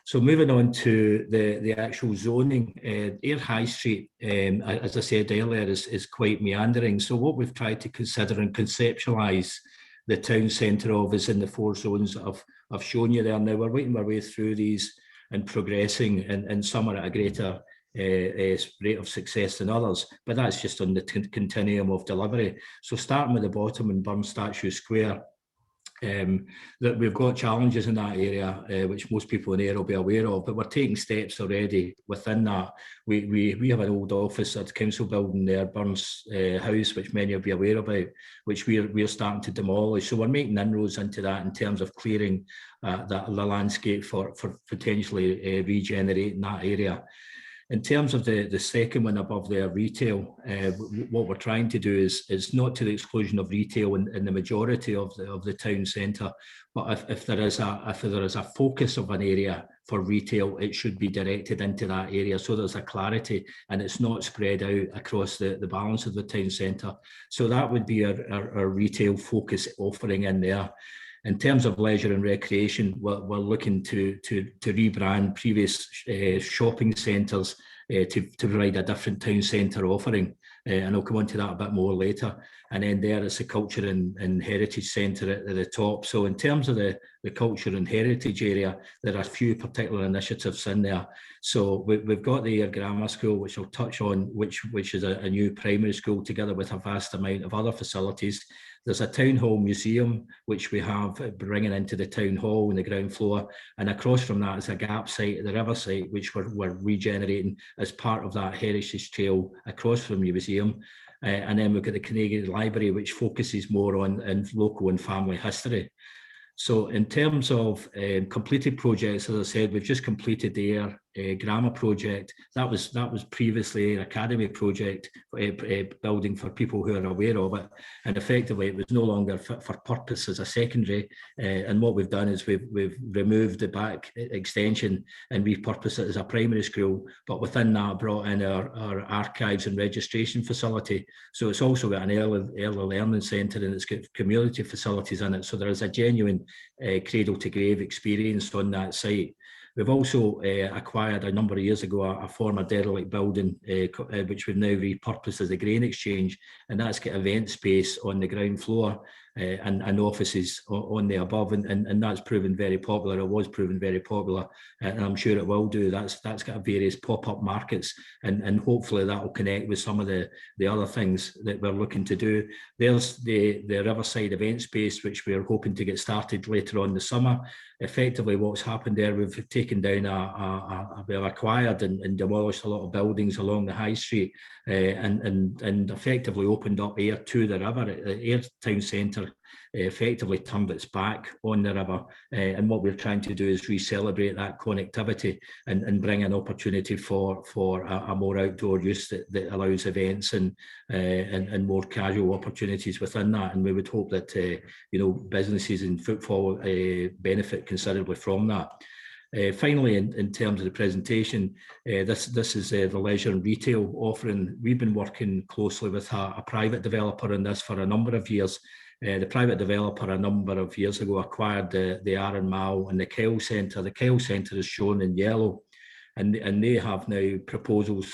So moving on to the actual zoning, Ayr High Street, as I said earlier, is quite meandering. So what we've tried to consider and conceptualise the town centre of is in the 4 zones that I've shown you there. Now we're working our way through these and progressing, and some are at a greater rate of success than others, but that's just on the continuum of delivery. So starting with the bottom in Burn Statue Square, that we've got challenges in that area, which most people in Ayr will be aware of, but we're taking steps already within that. We have an old office at the council building there, Burns House, which many will be aware about, which we're starting to demolish. So we're making inroads into that in terms of clearing the landscape for potentially regenerating that area. In terms of the second one above there, retail, what we're trying to do is not to the exclusion of retail in the majority of the town centre, but if there is a focus of an area for retail, it should be directed into that area, so there's a clarity and it's not spread out across the balance of the town centre. So that would be our retail focus offering in there. In terms of leisure and recreation, we're looking to rebrand previous shopping centres to provide a different town centre offering, and I'll come on to that a bit more later. And then there is a culture and heritage centre at the top. So in terms of the culture and heritage area, there are a few particular initiatives in there. So we've got the Ayr Grammar School, which I'll touch on, which is a new primary school together with a vast amount of other facilities. There's a town hall museum, which we have bringing into the town hall on the ground floor. And across from that is a gap site, the river site, which we're regenerating as part of that heritage trail across from the museum. And then we've got the Canadian Library, which focuses more on local and family history. So in terms of completed projects, as I said, we've just completed the Ayr Grammar project. That was previously an academy project, building for people who are aware of it. And effectively, it was no longer fit for purpose as a secondary. And what we've done is we've removed the back extension and repurposed it as a primary school. But within that, brought in our archives and registration facility. So it's also got an early learning centre, and it's got community facilities in it. So there is a genuine cradle to grave experience on that site. We've also acquired a number of years ago a former derelict building, which we've now repurposed as a grain exchange, and that's got event space on the ground floor and offices on the above, and that's proven very popular. It was proven very popular, and I'm sure it will do. That's got various pop-up markets, and hopefully that will connect with some of the other things that we're looking to do. There's the Riverside event space, which we're hoping to get started later on this summer. Effectively, what's happened there, we've taken down we've acquired and demolished a lot of buildings along the high street, and effectively opened up Ayr to the river. Ayr Town Centre effectively turned its back on the river, and what we're trying to do is re-celebrate that connectivity and bring an opportunity for a more outdoor use that allows events and more casual opportunities within that. And we would hope that businesses and footfall benefit considerably from that. Finally, in terms of the presentation, this is the leisure and retail offering. We've been working closely with a private developer on this for a number of years. The private developer a number of years ago acquired the Arran Mall and the Kyle Centre. The Kyle Centre is shown in yellow, and they have now proposals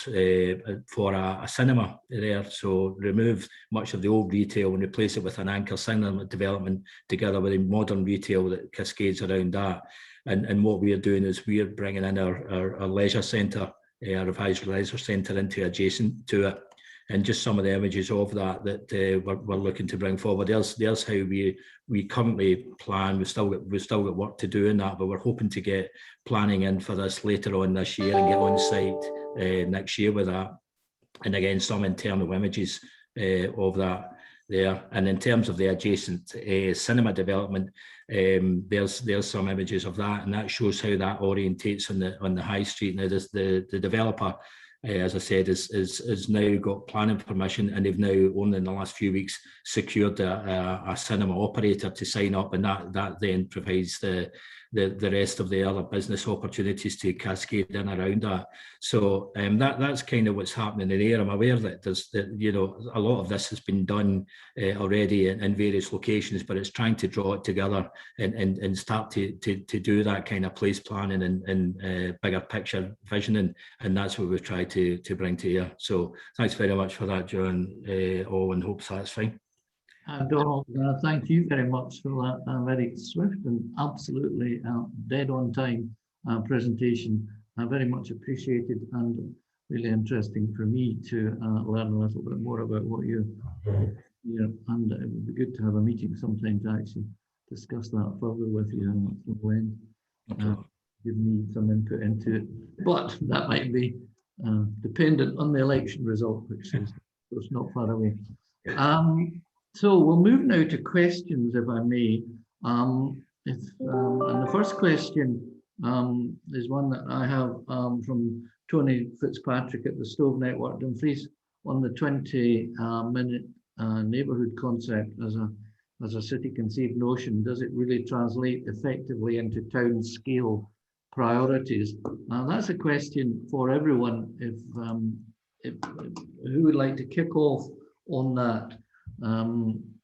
for a cinema there. So remove much of the old retail and replace it with an anchor cinema development together with a modern retail that cascades around that. And what we are doing is we are bringing in our leisure centre, our revised leisure centre, into adjacent to it. And just some of the images of that we're looking to bring forward. There's how we currently plan. We've still got work to do in that, but we're hoping to get planning in for this later on this year and get on site next year with that. And again, some internal images of that there. And in terms of the adjacent cinema development, there's some images of that, and that shows how that orientates on the high street. Now, the developer, as I said, is now got planning permission, and they've now only in the last few weeks secured a cinema operator to sign up, and that then provides the rest of the other business opportunities to cascade in around that. So that's kind of what's happening in Ayr. I'm aware that there's a lot of this has been done already in various locations, but it's trying to draw it together and start to do that kind of place planning and bigger picture visioning, and that's what we've tried to bring to Ayr. So thanks very much for that, John. All, and hope satisfying. Donald, thank you very much for that very swift and absolutely dead on time presentation. Very much appreciated, and really interesting for me to learn a little bit more about what you and it would be good to have a meeting sometime to actually discuss that further with you and when give me some input into it. But that might be dependent on the election result, which is not far away. So we'll move now to questions, if I may. And the first question is one that I have from Tony Fitzpatrick at the Stove Network Dumfries on the 20-minute neighbourhood concept as a city conceived notion. Does it really translate effectively into town scale priorities? That's a question for everyone. If who would like to kick off on that?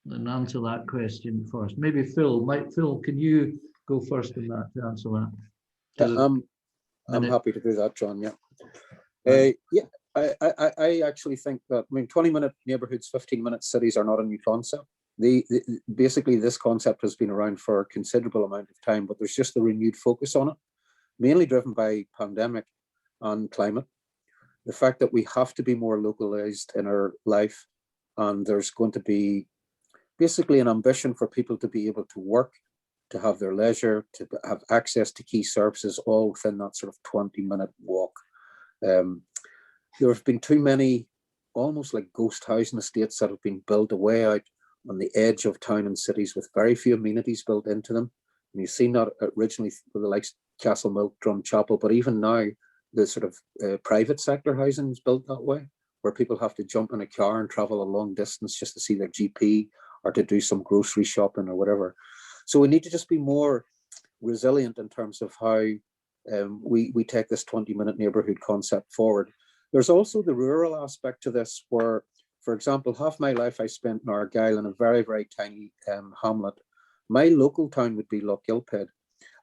and answer that question first. Maybe Phil, can you go first on that to answer that? I'm happy to do that, John. Yeah. Right. Yeah, I actually think that, I mean, 20-minute neighborhoods, 15-minute cities are not a new concept. Basically, this concept has been around for a considerable amount of time, but there's just a renewed focus on it, mainly driven by pandemic and climate. The fact that we have to be more localized in our life, and there's going to be basically an ambition for people to be able to work, to have their leisure, to have access to key services, all within that sort of 20-minute walk. There have been too many almost like ghost housing estates that have been built away out on the edge of town and cities with very few amenities built into them. And you've seen that originally with the likes of Castlemilk, Drumchapel, but even now the sort of private sector housing is built that way, where people have to jump in a car and travel a long distance just to see their GP or to do some grocery shopping or whatever. So we need to just be more resilient in terms of how we take this 20-minute neighborhood concept forward. There's also the rural aspect to this where, for example, half my life I spent in Argyll in a very, very tiny hamlet. My local town would be Lochgilphead.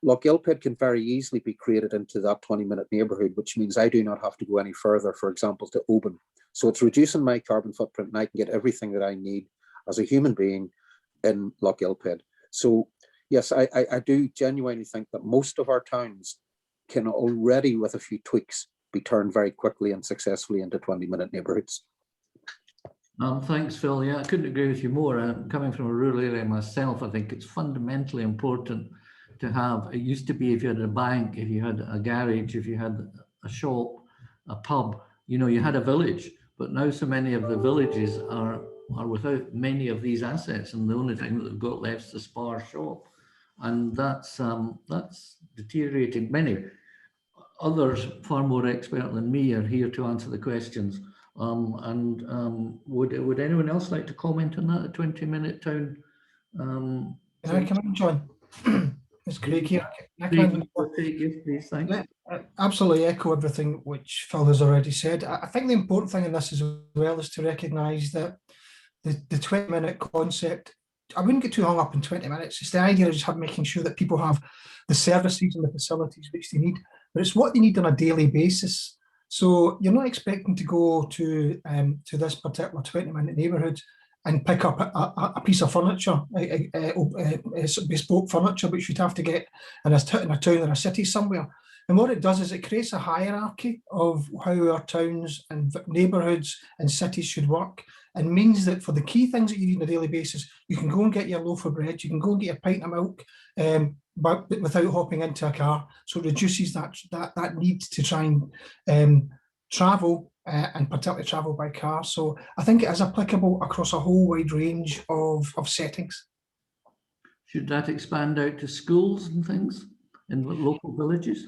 Lochgilphead can very easily be created into that 20-minute neighborhood, which means I do not have to go any further, for example, to Oban. So it's reducing my carbon footprint and I can get everything that I need as a human being in Lochgilphead. So yes, I do genuinely think that most of our towns can already, with a few tweaks, be turned very quickly and successfully into 20-minute neighborhoods. Thanks, Phil. Yeah, I couldn't agree with you more. Coming from a rural area myself, I think it's fundamentally important to have, it used to be if you had a bank, if you had a garage, if you had a shop, a pub, you know, you had a village, but now so many of the villages are without many of these assets, and the only thing that they've got left is a spar shop, and that's deteriorating. Many others far more expert than me are here to answer the questions. Would anyone else like to comment on that? A 20-minute town? Can I come in, John? It's Craig here. Yes, please, thanks. Yeah, I absolutely echo everything which Phil has already said. I think the important thing in this as well is to recognise that the 20-minute concept, I wouldn't get too hung up in 20 minutes. It's the idea of just making sure that people have the services and the facilities which they need, but it's what they need on a daily basis. So you're not expecting to go to this particular 20-minute neighbourhood and pick up a piece of furniture, bespoke furniture, which you'd have to get in a town or a city somewhere. And what it does is it creates a hierarchy of how our towns and neighbourhoods and cities should work, and means that for the key things that you need on a daily basis, you can go and get your loaf of bread, you can go and get a pint of milk, but without hopping into a car. So it reduces that need to try and travel, and particularly travel by car. So I think it is applicable across a whole wide range of settings. Should that expand out to schools and things in local villages?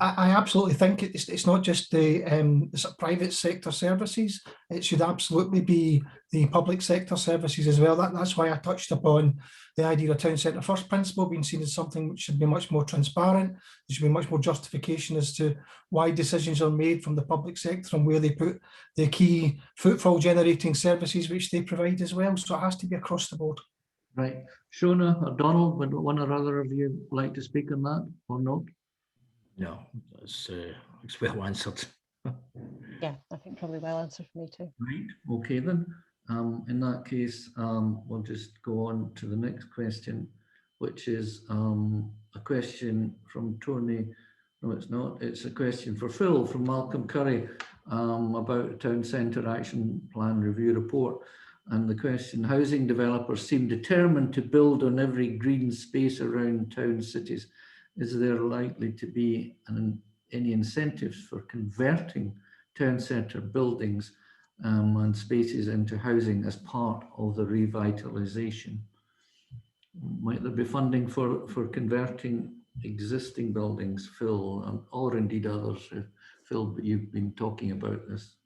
I absolutely think it's not just the sort of private sector services. It should absolutely be the public sector services as well. That's why I touched upon the idea of town centre first principle being seen as something which should be much more transparent. There should be much more justification as to why decisions are made from the public sector and where they put the key footfall generating services which they provide as well. So it has to be across the board. Right. Shona or Donald, would one or other of you like to speak on that or not? No, it's well answered. Yeah, I think probably well answered for me too. Right, okay then. In that case, we'll just go on to the next question, which is a question from Tony. No, it's not. It's a question for Phil from Malcolm Curry about Town Centre Action Plan Review Report. And the question, housing developers seem determined to build on every green space around town cities. Is there likely to be any incentives for converting town centre buildings and spaces into housing as part of the revitalisation? Might there be funding for converting existing buildings, Phil, or indeed others? Phil, you've been talking about this.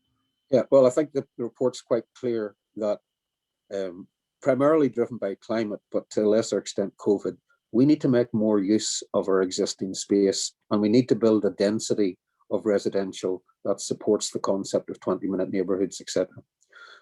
Yeah, well, I think that the report's quite clear that primarily driven by climate, but to a lesser extent COVID, we need to make more use of our existing space, and we need to build a density of residential that supports the concept of 20-minute neighbourhoods, etc.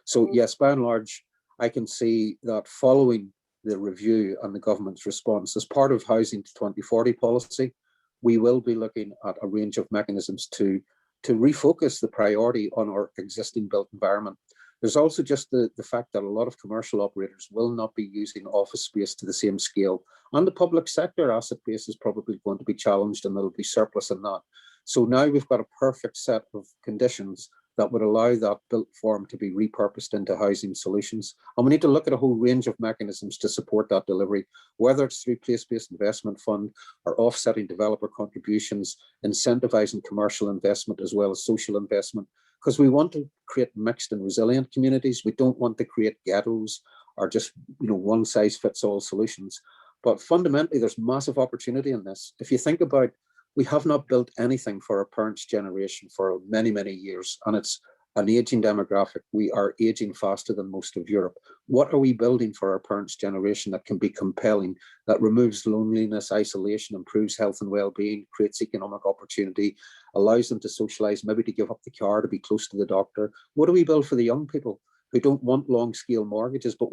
So yes, by and large, I can see that following the review and the government's response as part of Housing to 2040 policy, we will be looking at a range of mechanisms to refocus the priority on our existing built environment. There's also just the fact that a lot of commercial operators will not be using office space to the same scale. And the public sector asset base is probably going to be challenged, and there'll be surplus in that. So now we've got a perfect set of conditions that would allow that built form to be repurposed into housing solutions. And we need to look at a whole range of mechanisms to support that delivery, whether it's through place-based investment fund or offsetting developer contributions, incentivizing commercial investment as well as social investment, because we want to create mixed and resilient communities. We don't want to create ghettos or just one size fits all solutions. But fundamentally, there's massive opportunity in this. If you think about, we have not built anything for our parents' generation for many, many years, and it's an aging demographic. We are aging faster than most of Europe. What are we building for our parents' generation that can be compelling, that removes loneliness, isolation, improves health and well-being, creates economic opportunity, allows them to socialize, maybe to give up the car, to be close to the doctor? What do we build for the young people who don't want long-scale mortgages, but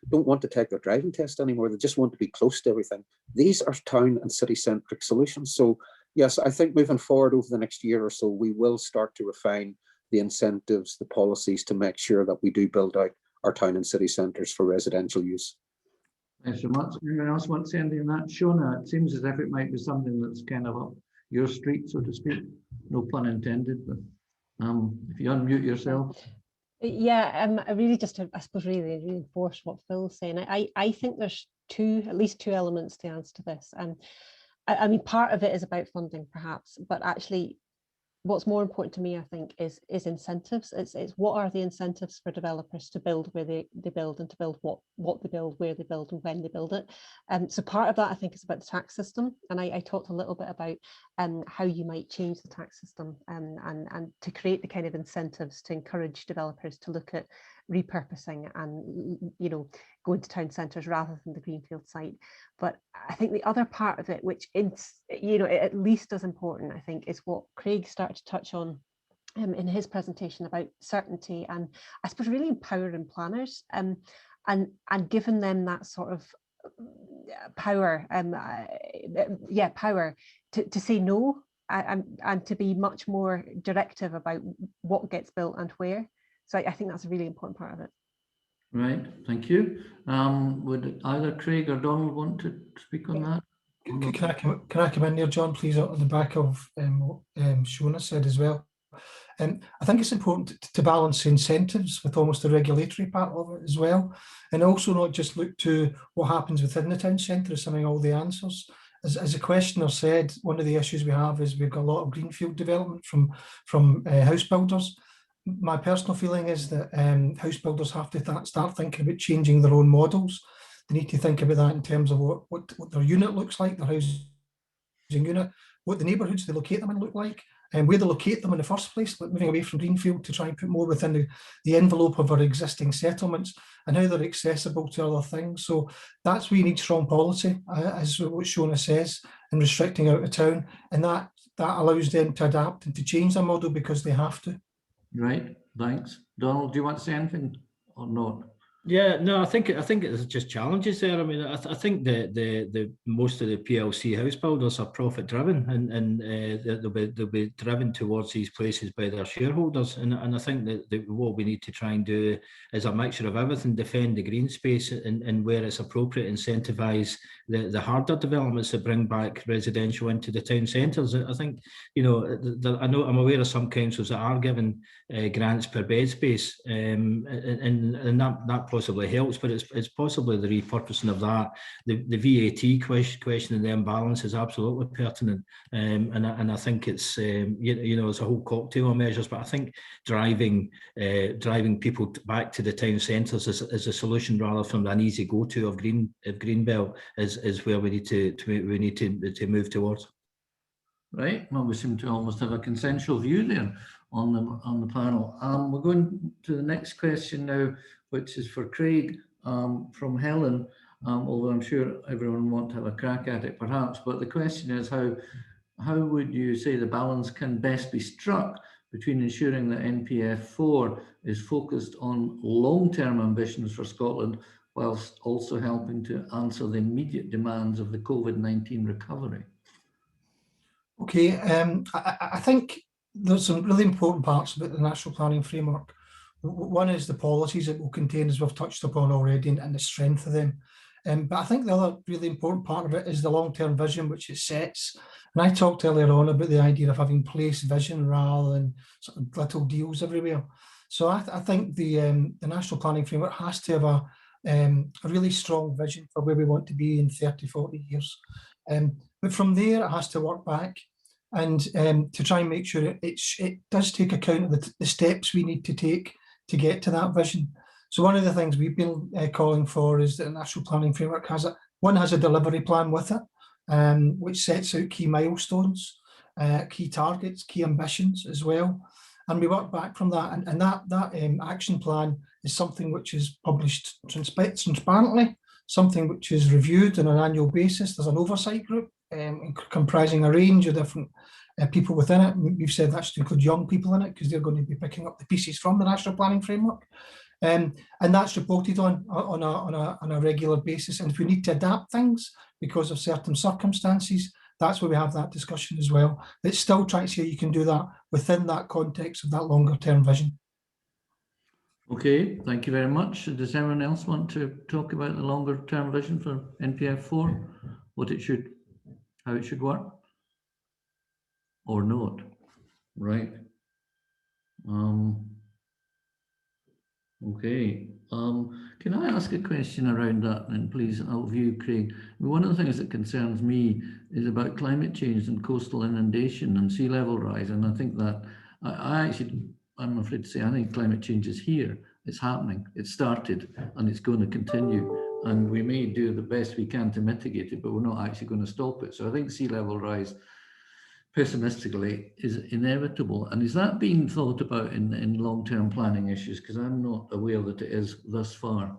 don't want to take their driving test anymore? They just want to be close to everything. These are town and city-centric solutions. So yes, I think moving forward over the next year or so, we will start to refine the incentives, the policies to make sure that we do build out our town and city centres for residential use. Thanks so much. Anyone else want to say anything on that? Shona, it seems as if it might be something that's kind of up your street, so to speak. No pun intended, but if you unmute yourself. Yeah, I really just, I suppose, really reinforce what Phil's saying. I think there's at least two elements to answer to this. I mean, part of it is about funding, perhaps, but actually, what's more important to me, I think, is incentives. It's what are the incentives for developers to build where they build, and to build what they build, where they build, and when they build it. So part of that, I think, is about the tax system. And I talked a little bit about how you might change the tax system and to create the kind of incentives to encourage developers to look at repurposing and go into town centres rather than the greenfield site. But I think the other part of it, which at least as important, I think, is what Craig started to touch on in his presentation about certainty, and I suppose really empowering planners and giving them that sort of power, power to say no and to be much more directive about what gets built and where. So I think that's a really important part of it. Right, thank you. Would either Craig or Donald want to speak on that? Can I come in there, John, please, on the back of what Shona said as well? I think it's important to balance incentives with almost the regulatory part of it as well, and also not just look to what happens within the town centre as having all the answers. As the questioner said, one of the issues we have is we've got a lot of greenfield development from house builders. My personal feeling is that house builders have to start thinking about changing their own models. They need to think about that in terms of what their unit looks like, their housing unit, what the neighbourhoods they locate them in look like, and where they locate them in the first place, like moving away from greenfield to try and put more within the envelope of our existing settlements, and how they're accessible to other things. So that's where you need strong policy, as what Shona says, and restricting out of town, and that allows them to adapt and to change their model because they have to. Right, thanks. Donald, do you want to say anything or not? Yeah, no, I think it's just challenges there. I mean, I think the most of the PLC house builders are profit driven, and they'll be driven towards these places by their shareholders. And I think that what we need to try and do is a mixture of everything: defend the green space, and where it's appropriate, incentivise the harder developments that bring back residential into the town centres. I think I know I'm aware of some councils that are given grants per bed space, and that possibly helps, but it's possibly the repurposing of that. The VAT question and the imbalance is absolutely pertinent, and I think it's it's a whole cocktail of measures. But I think driving people back to the town centres is a solution rather than an easy go-to of Greenbelt is where we need to move towards. Right. Well, we seem to almost have a consensual view there on the panel. We're going to the next question now, which is for Craig from Helen, although I'm sure everyone wants to have a crack at it perhaps, but the question is how would you say the balance can best be struck between ensuring that NPF4 is focused on long-term ambitions for Scotland, whilst also helping to answer the immediate demands of the COVID-19 recovery? Okay, I think there's some really important parts about the National Planning Framework. One is the policies it will contain, as we've touched upon already, and the strength of them. But I think the other really important part of it is the long-term vision which it sets. And I talked earlier on about the idea of having place vision rather than sort of little deals everywhere. So I think the National Planning Framework has to have a really strong vision for where we want to be in 30, 40 years. But from there, it has to work back and to try and make sure it does take account of the steps we need to take to get to that vision. So one of the things we've been calling for is that the National Planning Framework has a delivery plan with it, which sets out key milestones, key targets, key ambitions as well. And we work back from that, and that action plan is something which is published transparently, something which is reviewed on an annual basis. There's an oversight group comprising a range of different people within it. We've said that should include young people in it because they're going to be picking up the pieces from the National Planning Framework. And that's reported on a regular basis. And if we need to adapt things because of certain circumstances, that's where we have that discussion as well. It's still trying to see how you can do that within that context of that longer term vision. Okay, thank you very much. Does anyone else want to talk about the longer term vision for NPF4? How it should work? Or not? Right. Okay. Can I ask a question around that then, please, of you, Craig? One of the things that concerns me is about climate change and coastal inundation and sea level rise. And I think that I'm afraid to say, I think climate change is here. It's happening. It started and it's going to continue. And we may do the best we can to mitigate it, but we're not actually going to stop it. So I think sea level rise, pessimistically, is inevitable. And is that being thought about in long-term planning issues? Because I'm not aware that it is thus far.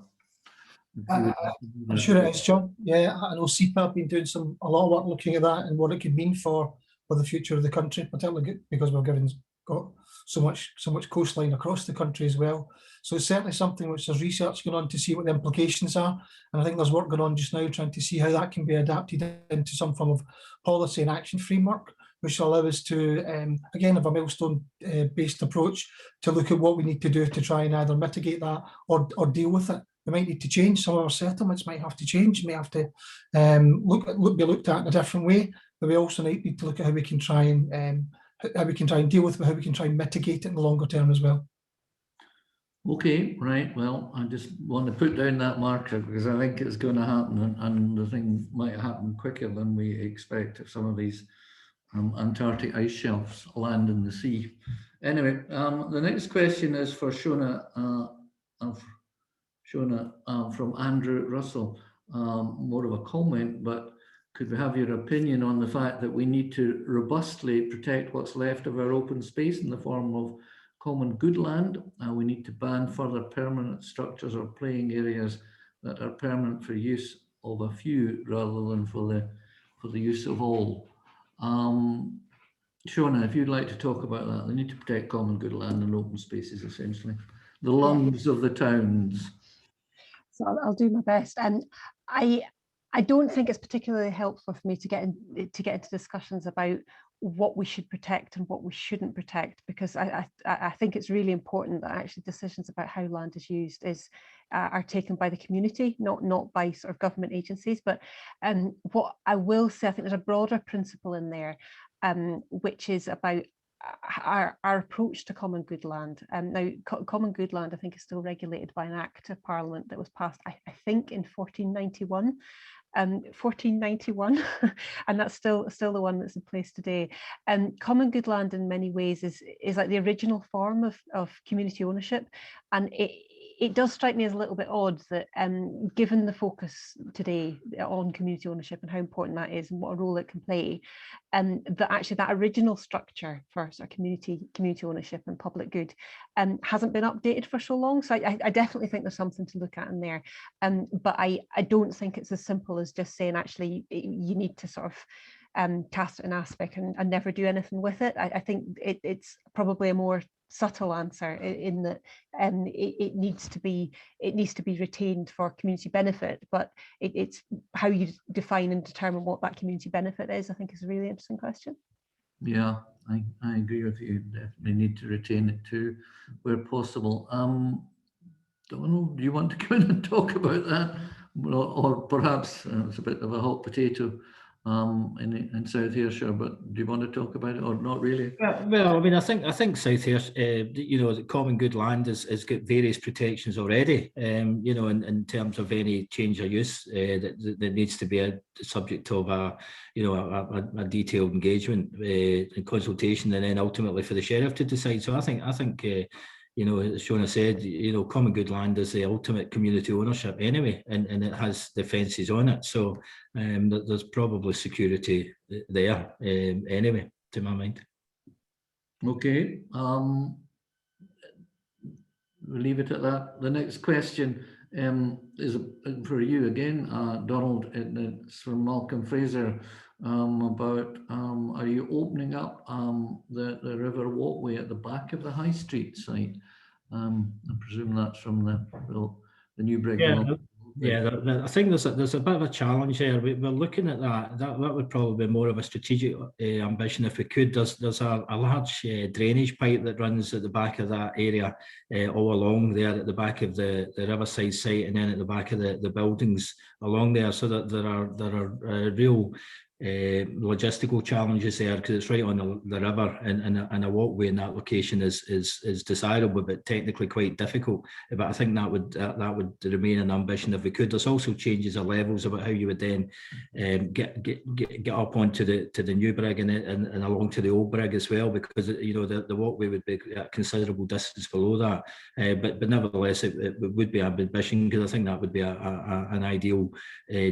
I'm sure it is, John. Yeah, I know SEPA have been doing a lot of work looking at that and what it could mean for the future of the country, particularly because we've got so much coastline across the country as well. So it's certainly something which there's research going on to see what the implications are. And I think there's work going on just now trying to see how that can be adapted into some form of policy and action framework, which will allow us to, again, have a milestone-based approach to look at what we need to do to try and either mitigate that or deal with it. We might need to change some of our settlements, might have to change, may have to be looked at in a different way, but we also need to look at how we can try and deal with it, how we can try and mitigate it in the longer term as well. Okay, right. Well, I just want to put down that marker because I think it's going to happen, and the thing might happen quicker than we expect if some of these Antarctic ice shelves land in the sea. Anyway, the next question is for Shona from Andrew Russell. More of a comment, but could we have your opinion on the fact that we need to robustly protect what's left of our open space in the form of common good land? We need to ban further permanent structures or playing areas that are permanent for use of a few rather than for the use of all. Shona, if you'd like to talk about that, they need to protect common good land and open spaces, essentially. The lungs of the towns. So I'll do my best. And I don't think it's particularly helpful for me to get into discussions about what we should protect and what we shouldn't protect, because I think it's really important that actually decisions about how land is used are taken by the community, not by sort of government agencies. But what I will say, I think there's a broader principle in there, which is about our approach to common good land. Now, common good land, I think, is still regulated by an Act of Parliament that was passed, I think, in 1491. 1491, and that's still the one that's in place today. Common good land in many ways is like the original form of community ownership, and it does strike me as a little bit odd that given the focus today on community ownership and how important that is and what a role it can play, that actually that original structure for sort of community ownership and public good hasn't been updated for so long. So I definitely think there's something to look at in there, but I don't think it's as simple as just saying actually you need to sort of cast it in aspic and never do anything with it. I think it's probably a more subtle answer in that it needs to be retained for community benefit, but it's how you define and determine what that community benefit is, I think, is a really interesting question. Yeah, I agree with you. Definitely need to retain it too, where possible. Donald, do you want to come in and talk about that, or perhaps it's a bit of a hot potato in South Ayrshire? But do you want to talk about it, or not really? Well, I mean, I think South Ayrshire, the common good land has got various protections already. In terms of any change of use that needs to be a subject of a detailed engagement and consultation, and then ultimately for the sheriff to decide. So I think as Shona said, common good land is the ultimate community ownership anyway, and it has the fences on it. So there's probably security there anyway, to my mind. Okay, we'll leave it at that. The next question is for you again, Donald. It's from Malcolm Fraser about are you opening up the river walkway at the back of the High Street site? I presume that's from the new brick. Yeah, I think there's a bit of a challenge there. We're looking at that. That would probably be more of a strategic ambition if we could. There's a large drainage pipe that runs at the back of that area, all along there at the back of the Riverside site, and then at the back of the buildings along there. So that there are real logistical challenges there, because it's right on the river, and a walkway in that location is desirable but technically quite difficult. But I think that would remain an ambition if we could. There's also changes of levels about how you would then get up onto the new brig and along to the old brig as well, because the walkway would be a considerable distance below that. But nevertheless, it would be an ambition, because I think that would be an ideal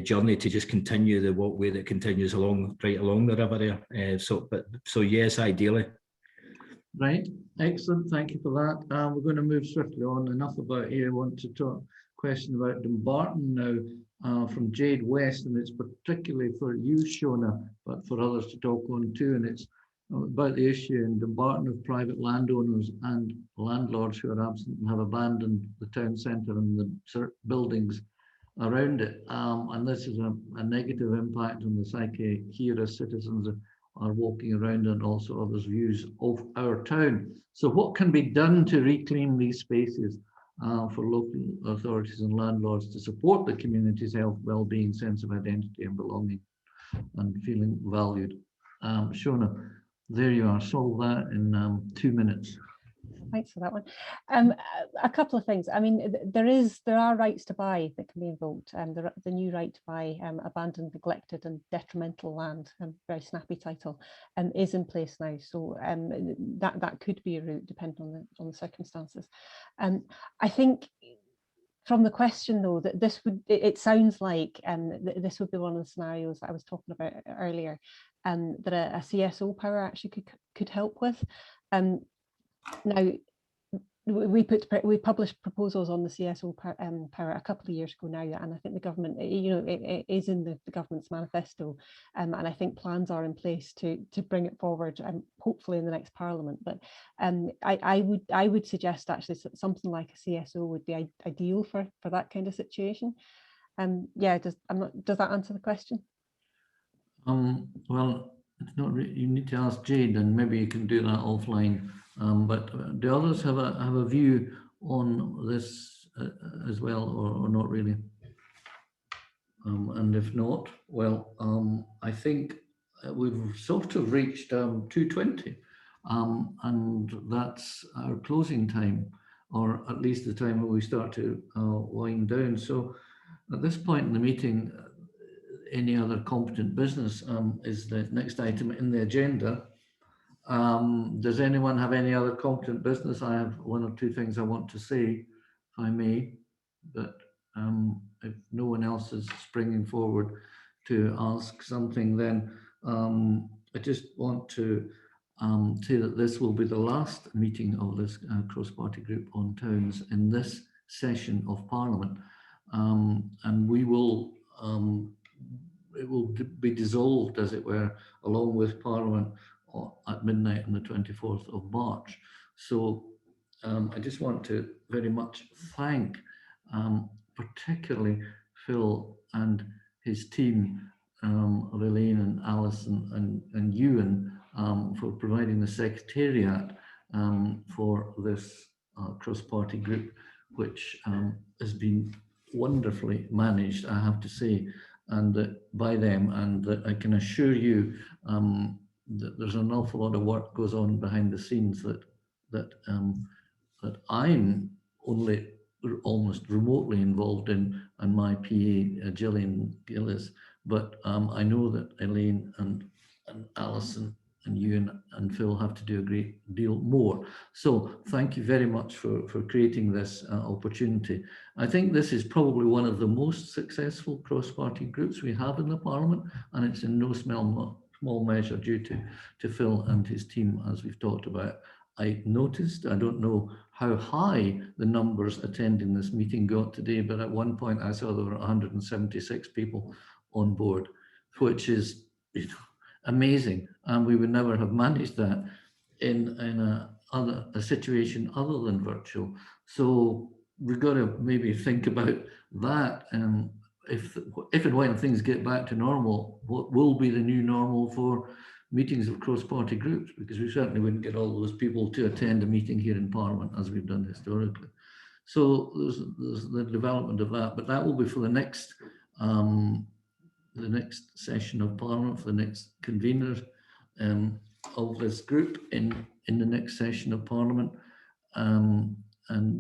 journey to just continue the walkway that continues right along the river there. So yes, ideally. Right, excellent. Thank you for that. We're going to move swiftly on. Enough about here. I want to talk question about Dumbarton now from Jade West, and it's particularly for you, Shona, but for others to talk on too. And it's about the issue in Dumbarton of private landowners and landlords who are absent and have abandoned the town centre and the buildings around it, and this is a negative impact on the psyche here as citizens are walking around, and also others' views of our town. So what can be done to reclaim these spaces for local authorities and landlords to support the community's health, well-being, sense of identity and belonging and feeling valued? Shona, there you are. Solve that in 2 minutes. Thanks for that one. A couple of things. I mean, there are rights to buy that can be invoked. The new right to buy abandoned, neglected and detrimental land, very snappy title, is in place now. So that could be a route depending on the circumstances. I think from the question though, that it sounds like this would be one of the scenarios that I was talking about earlier, that a CSO power actually could help with. Now, we published proposals on the CSO power a couple of years ago now, and I think the government, it is in the government's manifesto, and I think plans are in place to bring it forward, hopefully in the next Parliament. But I would suggest actually something like a CSO would be ideal for that kind of situation. Yeah, does that answer the question? Well, it's not really, you need to ask Jade, and maybe you can do that offline. But do others have a view on this as well, or not really? And if not, well, I think we've sort of reached 2:20, and that's our closing time, or at least the time when we start to wind down. So at this point in the meeting, any other competent business is the next item in the agenda. Does anyone have any other competent business? I have one or two things I want to say, if I may, but if no one else is springing forward to ask something, then I just want to say that this will be the last meeting of this cross-party group on towns in this session of Parliament, and we will be dissolved, as it were, along with Parliament at midnight on the 24th of March. So I just want to very much thank particularly Phil and his team of Elaine and Alison and Ewan for providing the secretariat for this cross-party group, which has been wonderfully managed, I have to say, and by them, and I can assure you that there's an awful lot of work goes on behind the scenes that I'm only almost remotely involved in, and my PA Gillian Gillis, but I know that Elaine and Alison and you and Phil have to do a great deal more. So thank you very much for creating this opportunity. I think this is probably one of the most successful cross-party groups we have in the Parliament, and it's in no small measure due to Phil and his team, as we've talked about. I noticed, I don't know how high the numbers attending this meeting got today, but at one point I saw there were 176 people on board, which is amazing, and we would never have managed that in a situation other than virtual. So we've got to maybe think about that, and if and when things get back to normal, what will be the new normal for meetings of cross-party groups, because we certainly wouldn't get all those people to attend a meeting here in Parliament as we've done historically. So there's the development of that, but that will be for the next session of Parliament, for the next conveners of this group in the next session of Parliament. And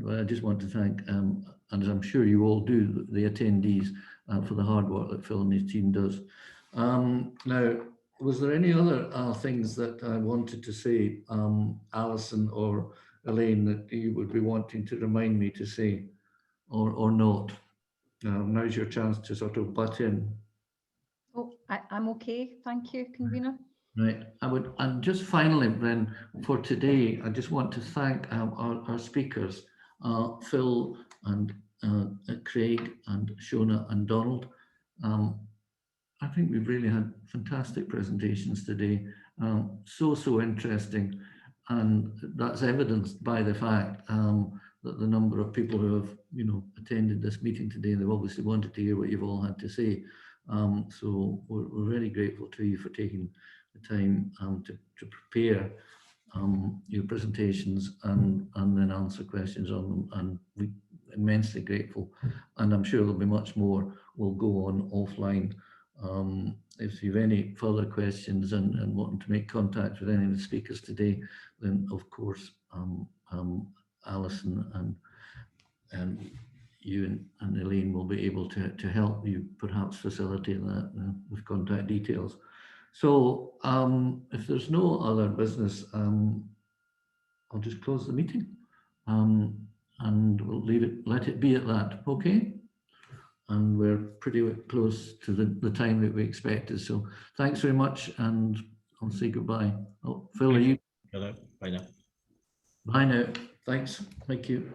I just want to thank, and as I'm sure you all do, the attendees for the hard work that Phil and his team does. Now, was there any other things that I wanted to say, Alison or Elaine, that you would be wanting to remind me to say, or not? Now's your chance to sort of butt in. Oh, I'm okay, thank you, convener. Right, and just finally then, for today, I just want to thank our speakers, Phil and Craig and Shona and Donald. I think we've really had fantastic presentations today, so interesting, and that's evidenced by the fact that the number of people who have attended this meeting today, they've obviously wanted to hear what you've all had to say. So we're very grateful to you for taking the time to prepare your presentations and then answer questions on them, and we're immensely grateful, and I'm sure there'll be much more will go on offline. If you have any further questions and wanting to make contact with any of the speakers today, then of course Alison and you and Elaine will be able to help you perhaps facilitate that with contact details. So if there's no other business, I'll just close the meeting and we'll let it be at that, okay? And we're pretty close to the time that we expected. So thanks very much, and I'll say goodbye. Oh, Phil, are you? Bye now. Bye now. Thanks. Thank you.